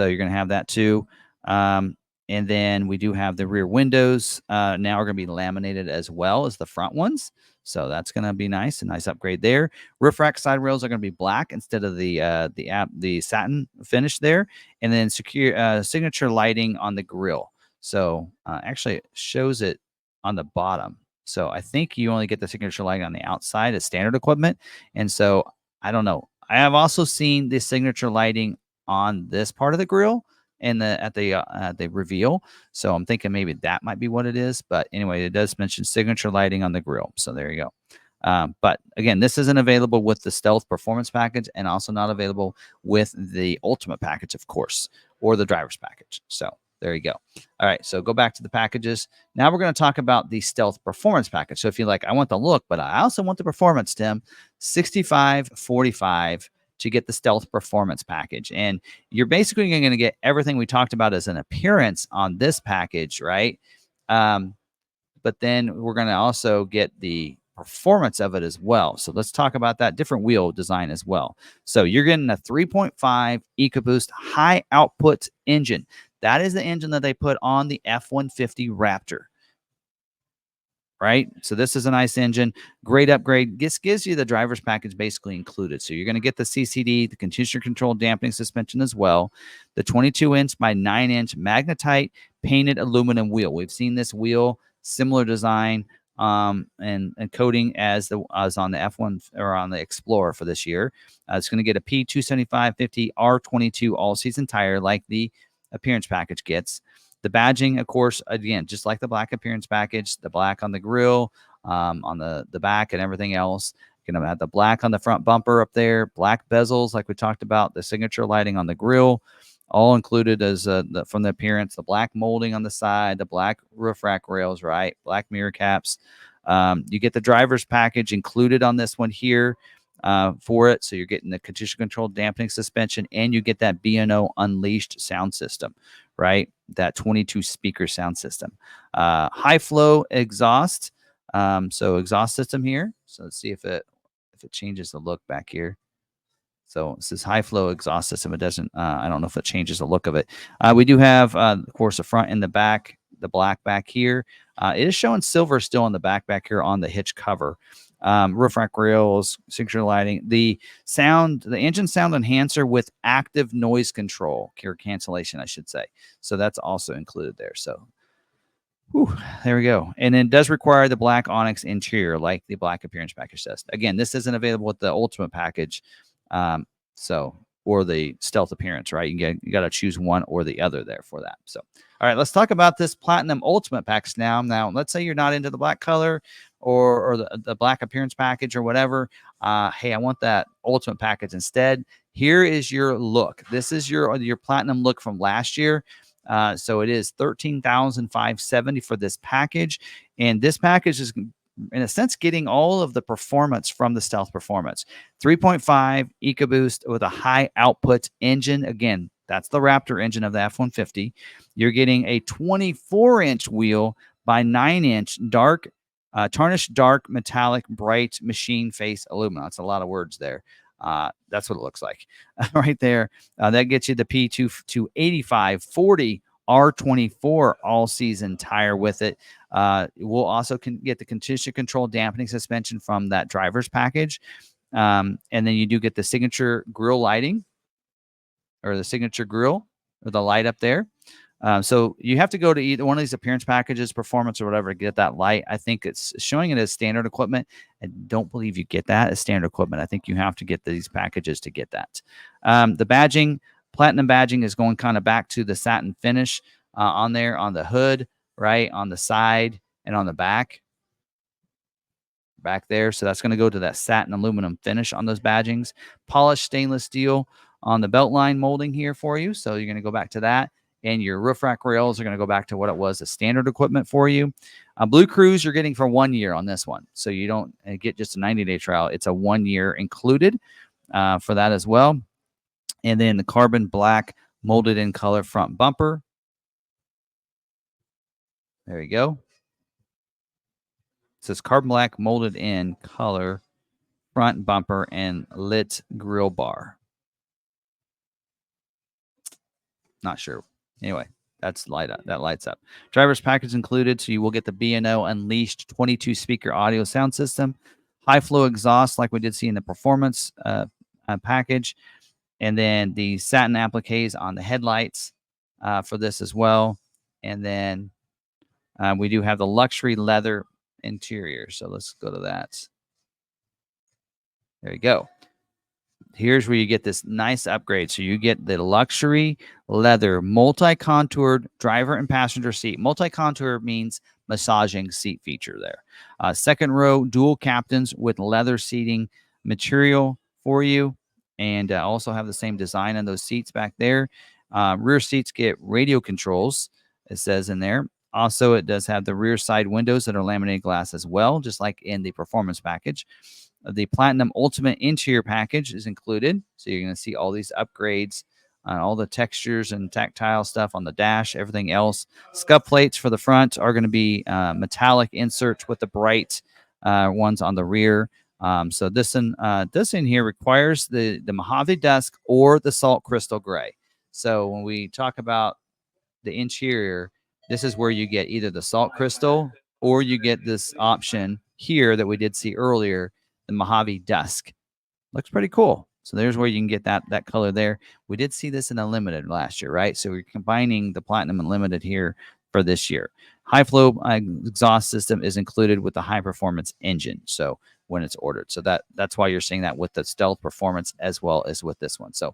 Speaker 1: you're going to have that too. And then we do have the rear windows now are going to be laminated as well as the front ones. So that's going to be nice. A nice upgrade there. Roof rack side rails are going to be black instead of the satin finish there. And then signature lighting on the grille. So actually it shows it on the bottom. So I think you only get the signature lighting on the outside as standard equipment. And so I don't know. I have also seen the signature lighting on this part of the grille and at the reveal. So I'm thinking maybe that might be what it is. But anyway, it does mention signature lighting on the grille. So there you go. But again, this isn't available with the Stealth Performance Package and also not available with the Ultimate Package, of course, or the driver's package. So there you go. All right, so go back to the packages. Now we're going to talk about the Stealth Performance Package. So if you're like, I want the look, but I also want the performance, Tim, $65.45 to get the Stealth Performance Package. And you're basically going to get everything we talked about as an appearance on this package, right? But then we're going to also get the performance of it as well. So let's talk about that different wheel design as well. So you're getting a 3.5 EcoBoost high output engine. That is the engine that they put on the F-150 Raptor. Right? So this is a nice engine. Great upgrade. This gives you the driver's package basically included. So you're going to get the CCD, the continuously controlled dampening suspension as well, the 22-inch by 9-inch magnetite painted aluminum wheel. We've seen this wheel, similar design and coating as on the F1 or on the Explorer for this year. It's going to get a P275/50 R22 all-season tire like the appearance package gets. The badging, of course, again, just like the black appearance package, the black on the grille, on the back and everything else. You're going to have the black on the front bumper up there, black bezels like we talked about, the signature lighting on the grille, all included as from the appearance, the black molding on the side, the black roof rack rails, right, black mirror caps. You get the driver's package included on this one here for it. So you're getting the condition controlled dampening suspension and you get that B&O Unleashed sound system, right? That 22 speaker sound system. High flow exhaust. So exhaust system here. So let's see if it changes the look back here. So this is high flow exhaust system. It doesn't, I don't know if it changes the look of it. We do have, of course, the front and the back, the black back here. It is showing silver still on the back here on the hitch cover. Roof rack rails, signature lighting, the engine sound enhancer with active noise control, or cancellation, I should say. So that's also included there. So whew, there we go. And it does require the black Onyx interior, like the black appearance package says. Again, this isn't available with the Ultimate package, or the Stealth appearance, right? You got to choose one or the other there for that. So, all right, let's talk about this Platinum Ultimate package now. Now, let's say you're not into the black color or the black appearance package or whatever. Hey, I want that Ultimate package instead. Here is your look. This is your Platinum look from last year. So it is $13,570 for this package. And this package is, in a sense, getting all of the performance from the Stealth Performance. 3.5 EcoBoost with a high output engine. Again, that's the Raptor engine of the F-150. You're getting a 24-inch wheel by 9-inch tarnished dark metallic bright machine face aluminum. That's a lot of words there. That's what it looks like right there. That gets you the P285 40 R24 all-season tire with it. We'll also get the condition control dampening suspension from that driver's package. And then you do get the signature grille lighting, or the signature grille, or the light up there. So you have to go to either one of these appearance packages, performance or whatever, to get that light. I think it's showing it as standard equipment. I don't believe you get that as standard equipment. I think you have to get these packages to get that. The badging, Platinum badging, is going kind of back to the satin finish on there, on the hood, right, on the side, and on the back there. So that's going to go to that satin aluminum finish on those badgings. Polished stainless steel on the belt line molding here for you. So you're going to go back to that. And your roof rack rails are going to go back to what it was, a standard equipment for you. BlueCruise, you're getting for 1 year on this one. So you don't get just a 90-day trial. It's a 1 year included for that as well. And then the carbon black molded in color front bumper. There you go. It says carbon black molded in color front bumper and lit grill bar. Not sure. Anyway, that lights up. Driver's package included, so you will get the B&O Unleashed 22 speaker audio sound system, high flow exhaust like we did see in the performance package, and then the satin appliques on the headlights for this as well. And then we do have the luxury leather interior. So let's go to that. There you go. Here's where you get this nice upgrade. So you get the luxury leather multi-contoured driver and passenger seat. Multi-contour means massaging seat feature there. Second row dual captains with leather seating material for you. And also have the same design on those seats back there. Rear seats get radio controls, it says in there. Also, it does have the rear side windows that are laminated glass as well, just like in the performance package. The Platinum Ultimate interior package is included. So you're going to see all these upgrades, all the textures and tactile stuff on the dash, everything else. Scuff plates for the front are going to be metallic inserts with the bright ones on the rear. So this in here requires the Mojave Dusk or the Salt Crystal Gray. So when we talk about the interior, this is where you get either the Salt Crystal or you get this option here that we did see earlier, the Mojave Dusk. Looks pretty cool. So there's where you can get that color there. We did see this in a limited last year, right? So we're combining the Platinum and limited here for this year. High flow exhaust system is included with the high performance engine. So when it's ordered, so that's why you're seeing that with the Stealth Performance as well as with this one. So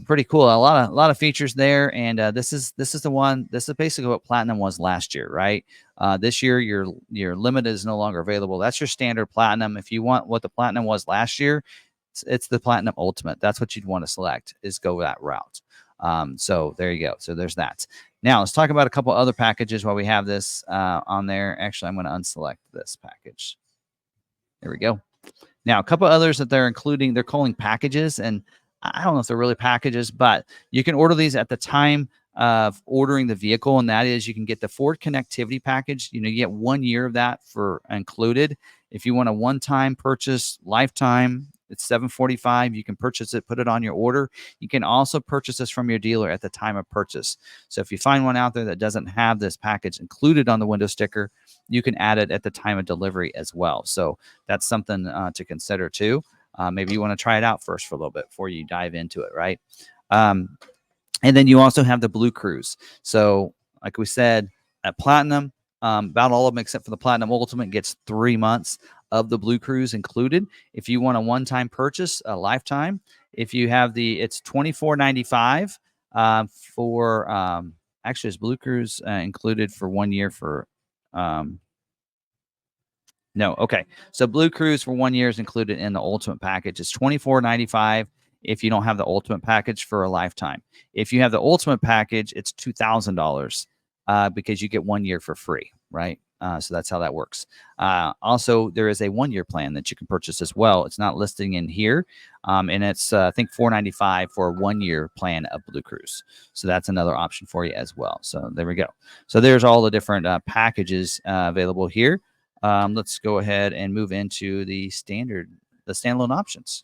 Speaker 1: pretty cool. A lot of features there, and this is the one. This is basically what Platinum was last year, right? This year, your limited is no longer available. That's your standard Platinum. If you want what the Platinum was last year, it's the Platinum Ultimate. That's what you'd want to select, is go that route. So there you go. So there's that. Now let's talk about a couple other packages while we have this on there. Actually, I'm going to unselect this package. There we go. Now a couple others that they're including. They're calling packages, and I don't know if they're really packages, but you can order these at the time of ordering the vehicle, and that is you can get the Ford connectivity package. You get 1 year of that for included. If you want a one-time purchase, lifetime, It's $745. You can purchase it, put it on your order. You can also purchase this from your dealer at the time of purchase. So if you find one out there that doesn't have this package included on the window sticker, you can add it at the time of delivery as well. So that's something to consider too. Maybe you want to try it out first for a little bit before you dive into it, right? And then you also have the BlueCruise. So like we said, at Platinum, about all of them except for the Platinum Ultimate gets 3 months of the BlueCruise included. If you want a one-time purchase, a lifetime, if you have it's $24.95 for actually, is BlueCruise included for 1 year for no, okay. So BlueCruise for 1 year is included in the Ultimate package. It's $24.95 if you don't have the Ultimate package for a lifetime. If you have the Ultimate package, it's $2,000 because you get 1 year for free, right? So that's how that works. Also, there is a 1 year plan that you can purchase as well. It's not listing in here, and it's I think $495 for a 1 year plan of BlueCruise. So that's another option for you as well. So there we go. So there's all the different packages available here. Let's go ahead and move into the standalone options.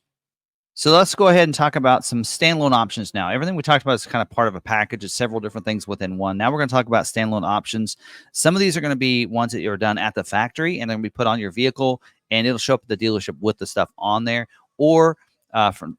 Speaker 1: So let's go ahead and talk about some standalone options now. Everything we talked about is kind of part of a package. It's several different things within one. Now we're going to talk about standalone options. Some of these are going to be ones that are done at the factory and then be put on your vehicle, and it'll show up at the dealership with the stuff on there. Or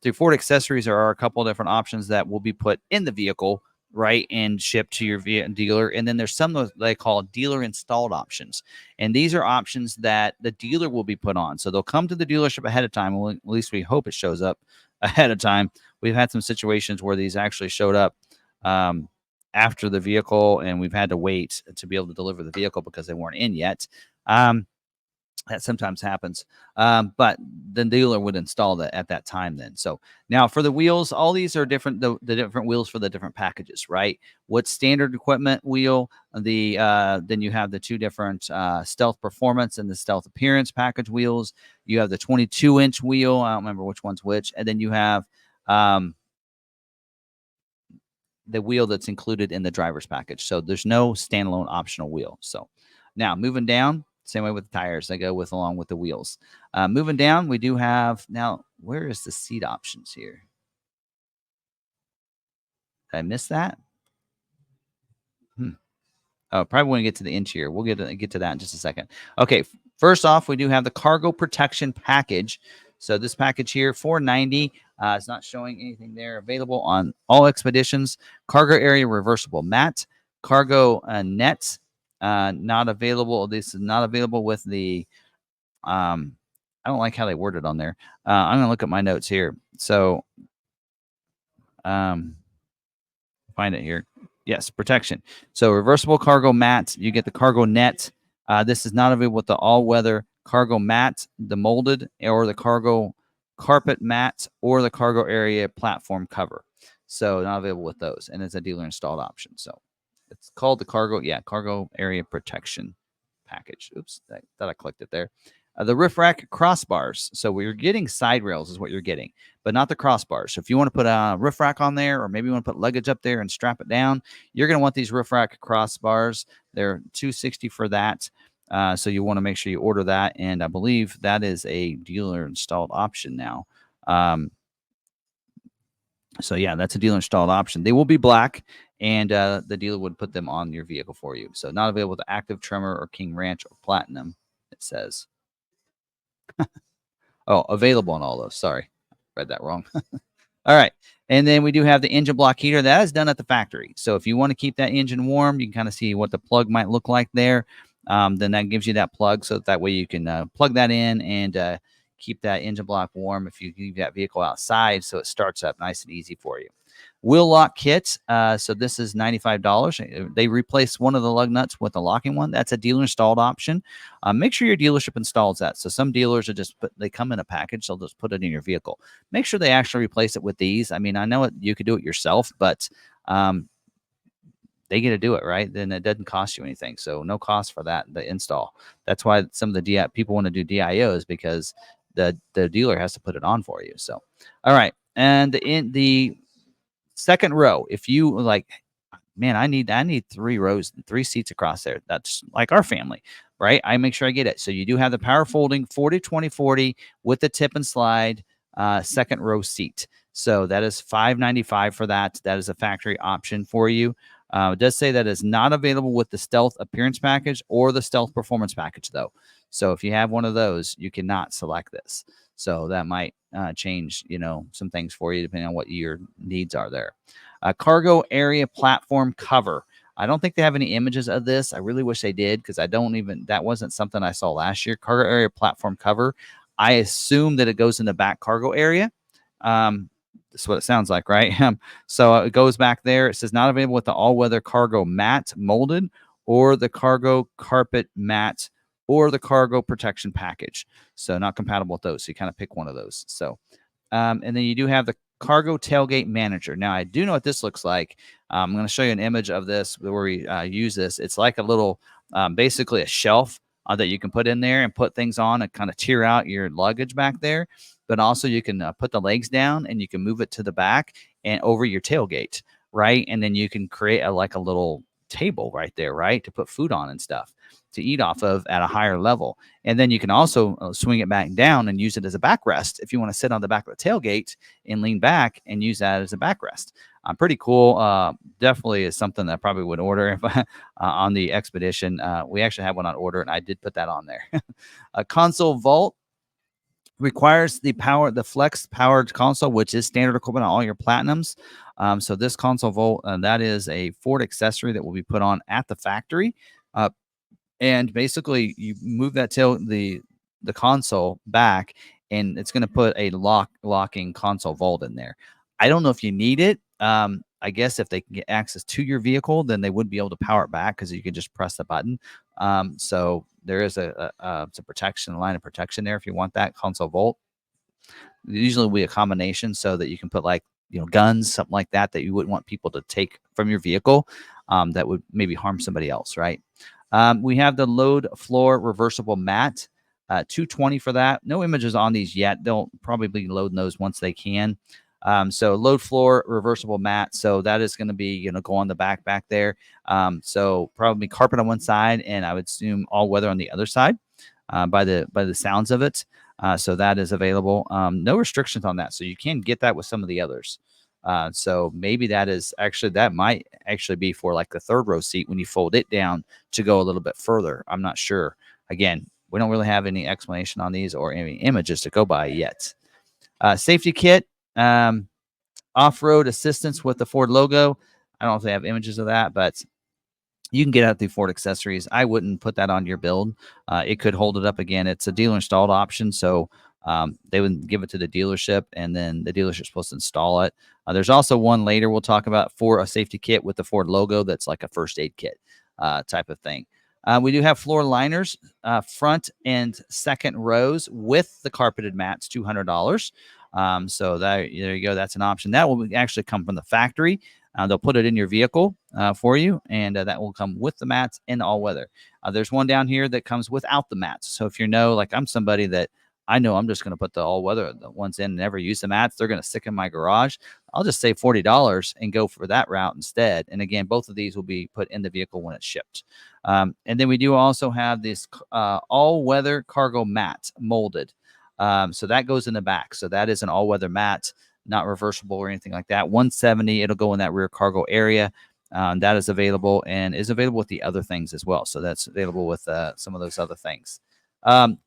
Speaker 1: through Ford Accessories, there are a couple of different options that will be put in the vehicle, right, and shipped to your dealer. And then there's some that they call dealer installed options. And these are options that the dealer will be put on. So they'll come to the dealership ahead of time. Well, at least we hope it shows up ahead of time. We've had some situations where these actually showed up after the vehicle, and we've had to wait to be able to deliver the vehicle because they weren't in yet. That sometimes happens, but the dealer would install that at that time then. So now for the wheels, all these are different, the different wheels for the different packages, right? What's standard equipment wheel, then you have the two different Stealth Performance and the Stealth Appearance package wheels. You have the 22-inch wheel. I don't remember which one's which. And then you have the wheel that's included in the driver's package. So there's no standalone optional wheel. So now moving down, same way with the tires, they go along with the wheels. Moving down, we do have now. Where is the seat options here? Did I miss that? Oh, probably want to get to the interior. We'll get to that in just a second. Okay, first off, we do have the cargo protection package. So this package here, $490. It's not showing anything there. Available on all expeditions. Cargo area reversible mat, cargo net. Not available. This is not available with the. I don't like how they worded on there. I'm gonna look at my notes here. So, find it here. Yes, protection. So reversible cargo mat. You get the cargo net. This is not available with the all-weather cargo mat, the molded, or the cargo carpet mat, or the cargo area platform cover. So not available with those, and it's a dealer installed option. So it's called the cargo area protection package. Oops, I thought I clicked it there. The roof rack crossbars. So we're getting side rails is what you're getting, but not the crossbars. So if you want to put a roof rack on there, or maybe you want to put luggage up there and strap it down, you're going to want these roof rack crossbars. They're $260 for that. So you want to make sure you order that. And I believe that is a dealer installed option now. So yeah, that's a dealer installed option. They will be black, and the dealer would put them on your vehicle for you. So not available with the Active Tremor or King Ranch or Platinum, it says. Oh, available on all those. Sorry, read that wrong. All right. And then we do have the engine block heater. That is done at the factory. So if you want to keep that engine warm, you can kind of see what the plug might look like there. Then that gives you that plug. So that way you can plug that in and keep that engine block warm if you leave that vehicle outside, so it starts up nice and easy for you. Wheel lock kit. So this is $95. They replace one of the lug nuts with a locking one. That's a dealer installed option. Make sure your dealership installs that. So some dealers are they come in a package. They'll just put it in your vehicle. Make sure they actually replace it with these. I mean, I know you could do it yourself, but they get to do it, right? Then it doesn't cost you anything. So no cost for that, the install. That's why some of the people want to do DIOs, because the dealer has to put it on for you. So, all right. And in the second row, if you like, man, I need 3 rows, 3 seats across there. That's like our family, right? I make sure I get it. So you do have the power folding 40-20-40 with the tip and slide second row seat. So that is $595 for that. That is a factory option for you. It does say that is not available with the Stealth Appearance Package or the Stealth Performance Package, though. So if you have one of those, you cannot select this. So that might change, some things for you depending on what your needs are there. Cargo area platform cover. I don't think they have any images of this. I really wish they did because that wasn't something I saw last year. Cargo area platform cover. I assume that it goes in the back cargo area. That's what it sounds like, right? So it goes back there. It says not available with the all-weather cargo mat molded or the cargo carpet mat or the cargo protection package. So not compatible with those. So you kind of pick one of those. So, and then you do have the cargo tailgate manager. Now I do know what this looks like. I'm going to show you an image of this where we use this. It's like a little, basically a shelf that you can put in there and put things on and kind of tier out your luggage back there. But also you can put the legs down and you can move it to the back and over your tailgate, right? And then you can create like a little table right there, right, to put food on and stuff to eat off of at a higher level. And then you can also swing it back down and use it as a backrest if you want to sit on the back of the tailgate and lean back and use that as a backrest. Pretty cool. Definitely is something that I probably would order if on the expedition. We actually have one on order, and I did put that on there. A console vault requires the flex powered console, which is standard equipment on all your platinums. So this console vault, that is a Ford accessory that will be put on at the factory. And basically you move that the console back, and it's going to put a locking console vault in there. I don't know if you need it. I guess if they can get access to your vehicle, then they would be able to power it back because you can just press the button. So there is a line of protection there if you want that console vault. Usually will be a combination so that you can put like guns, something like that you wouldn't want people to take from your vehicle, that would maybe harm somebody else, right? We have the load floor reversible mat, $220 for that. No images on these yet. They'll probably be loading those once they can. So load floor reversible mat. So that is going to be, go on the back there. So probably carpet on one side, and I would assume all weather on the other side, by the sounds of it. So that is available. No restrictions on that. So you can get that with some of the others. So maybe that might actually be for like the third row seat when you fold it down to go a little bit further. I'm not sure. Again, we don't really have any explanation on these or any images to go by yet. Safety kit, off-road assistance with the Ford logo. I don't know if they have images of that, but you can get out the Ford accessories. I wouldn't put that on your build. It could hold it up again. It's a dealer installed option. So they would give it to the dealership, and then the dealership's supposed to install it. There's also one later we'll talk about for a safety kit with the Ford logo that's like a first aid kit type of thing. We do have floor liners, front and second rows with the carpeted mats, $200. So there you go. That's an option. That will actually come from the factory. They'll put it in your vehicle for you, and that will come with the mats and all weather. There's one down here that comes without the mats. So if like I'm somebody that I know I'm just going to put the all weather ones in and never use the mats, they're going to stick in my garage. I'll just save $40 and go for that route instead. And again, both of these will be put in the vehicle when it's shipped. And then we do also have this all weather cargo mat molded. So that goes in the back. So that is an all weather mat, not reversible or anything like that. $170. It'll go in that rear cargo area. That is available and is available with the other things as well. So that's available with some of those other things.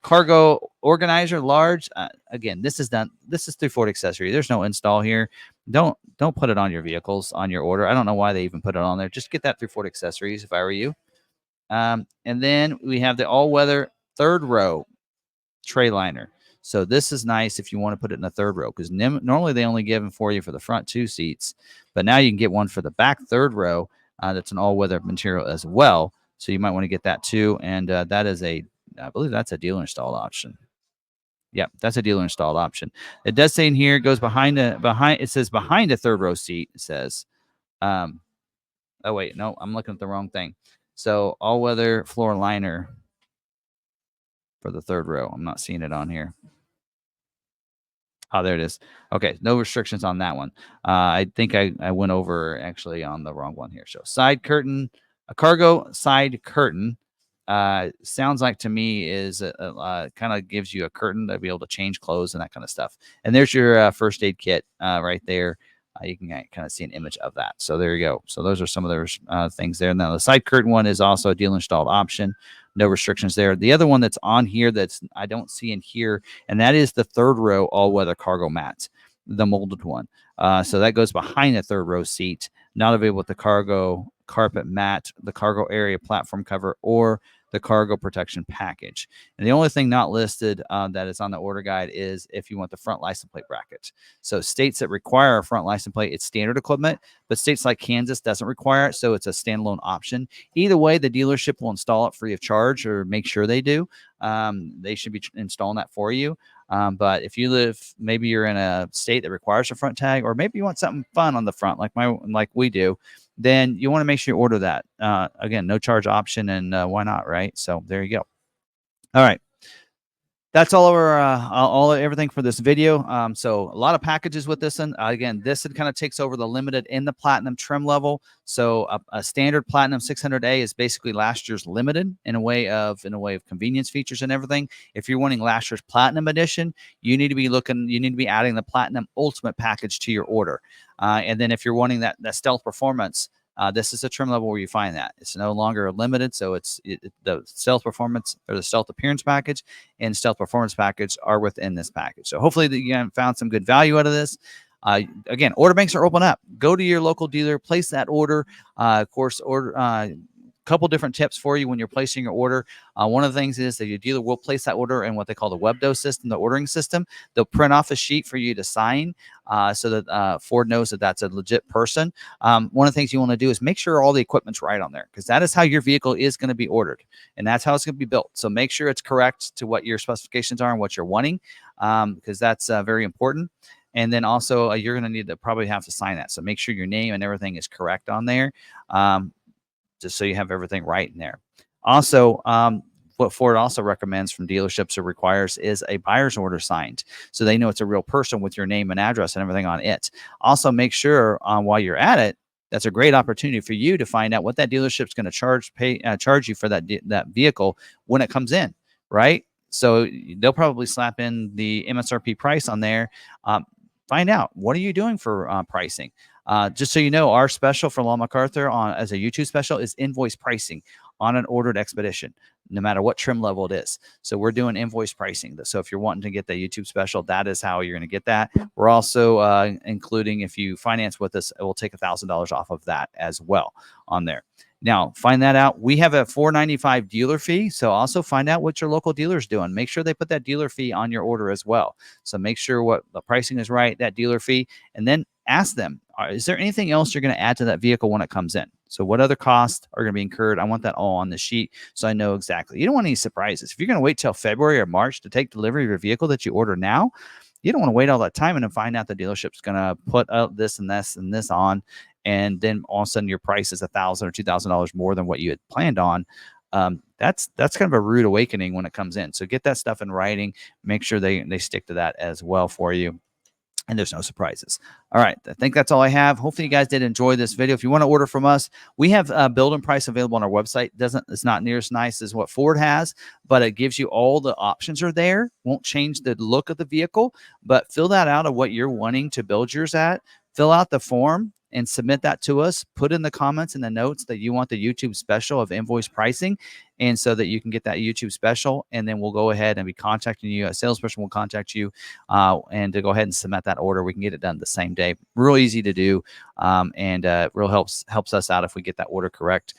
Speaker 1: Cargo organizer, large. Again, this is through Ford accessory. There's no install here. Don't put it on your vehicles on your order. I don't know why they even put it on there. Just get that through Ford accessories if I were you. And then we have the all-weather third row tray liner. So this is nice if you want to put it in the third row, because normally they only give them for you for the front two seats, but now you can get one for the back third row. That's an all-weather material as well. So you might want to get that too. And that is I believe that's a dealer installed option. Yeah, that's a dealer installed option. It does say in here, it goes behind. It says behind a third row seat. It says, oh wait, no, I'm looking at the wrong thing. So all weather floor liner for the third row. I'm not seeing it on here. Oh, there it is. Okay, no restrictions on that one. I think I went over actually on the wrong one here. So side curtain, a cargo side curtain. sounds like to me is kind of gives you a curtain to be able to change clothes and that kind of stuff. And there's your first aid kit right there. You can kind of see an image of that. So there you go. So those are some of those things there. Now the side curtain one is also a dealer installed option. No restrictions there. The other one that's on here that's I don't see in here, and that is the third row all weather cargo mat, the molded one. So that goes behind the third row seat. Not available with the cargo carpet mat, the cargo area platform cover, or the cargo protection package. And the only thing not listed that is on the order guide is if you want the front license plate bracket. So states that require a front license plate, it's standard equipment, but states like Kansas doesn't require it, so it's a standalone option. Either way, the dealership will install it free of charge or make sure they do. They should be installing that for you. But if you live, maybe you're in a state that requires a front tag, or maybe you want something fun on the front, like we do, then you want to make sure you order that. Again, no charge option, and why not, right? So there you go. All right. That's all over everything for this video. So a lot of packages with this one. Again, this one kind of takes over the limited and the platinum trim level. So a standard platinum 600A is basically last year's limited in a way of convenience features and everything. If you're wanting last year's platinum edition, you need to be adding the platinum ultimate package to your order. And then if you're wanting that stealth performance, this is a trim level where you find that it's no longer limited. So the stealth performance or the stealth appearance package and stealth performance package are within this package. So hopefully you found some good value out of this. Again, order banks are open up. Go to your local dealer, place that order. Of course, couple different tips for you when you're placing your order. One of the things is that your dealer will place that order in what they call the WebDo system, the ordering system. They'll print off a sheet for you to sign so that Ford knows that that's a legit person. One of the things you want to do is make sure all the equipment's right on there, because that is how your vehicle is going to be ordered, and that's how it's going to be built. So make sure it's correct to what your specifications are and what you're wanting, because that's very important. And then also you're going to need to probably have to sign that. So make sure your name and everything is correct on there. Just so you have everything right in there. Also, what Ford also recommends from dealerships or requires is a buyer's order signed, so they know it's a real person with your name and address and everything on it. Also, make sure while you're at it, that's a great opportunity for you to find out what that dealership's going to charge you for that vehicle when it comes in, right? So they'll probably slap in the MSRP price on there. Find out, what are you doing for pricing? Just so you know, our special for Law McArthur as a YouTube special is invoice pricing on an ordered expedition, no matter what trim level it is. So we're doing invoice pricing. So if you're wanting to get that YouTube special, that is how you're going to get that. We're also including, if you finance with us, it will take $1,000 off of that as well on there. Now, find that out. We have a $4.95 dealer fee, so also find out what your local dealer is doing. Make sure they put that dealer fee on your order as well. So make sure what the pricing is right, that dealer fee, and then ask them, is there anything else you're going to add to that vehicle when it comes in? So what other costs are going to be incurred? I want that all on the sheet so I know exactly. You don't want any surprises. If you're going to wait till February or March to take delivery of your vehicle that you order now, you don't want to wait all that time and then find out the dealership's going to put out this and this and this on, and then all of a sudden your price is $1,000 or $2,000 more than what you had planned on. That's kind of a rude awakening when it comes in. So get that stuff in writing. Make sure they stick to that as well for you, and there's no surprises. All right, I think that's all I have. Hopefully you guys did enjoy this video. If you want to order from us, we have build and price available on our website. It's not near as nice as what Ford has, but it gives you all the options are there. Won't change the look of the vehicle, but fill that out of what you're wanting to build yours at. Fill out the form and submit that to us. Put in the comments and the notes that you want the YouTube special of invoice pricing, and so that you can get that YouTube special, and then we'll go ahead and be contacting you. A salesperson will contact you and to go ahead and submit that order. We can get it done the same day. Real easy to do, and real helps us out if we get that order correct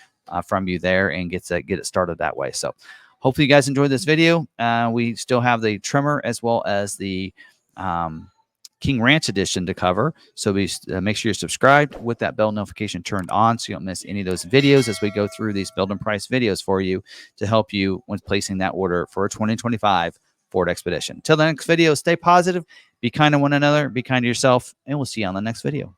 Speaker 1: from you there and get it started that way. So hopefully you guys enjoyed this video. We still have the trimmer as well as the King Ranch edition to cover. So make sure you're subscribed with that bell notification turned on so you don't miss any of those videos as we go through these build and price videos for you to help you when placing that order for a 2025 Ford Expedition. Till the next video, stay positive, be kind to one another, be kind to yourself, and we'll see you on the next video.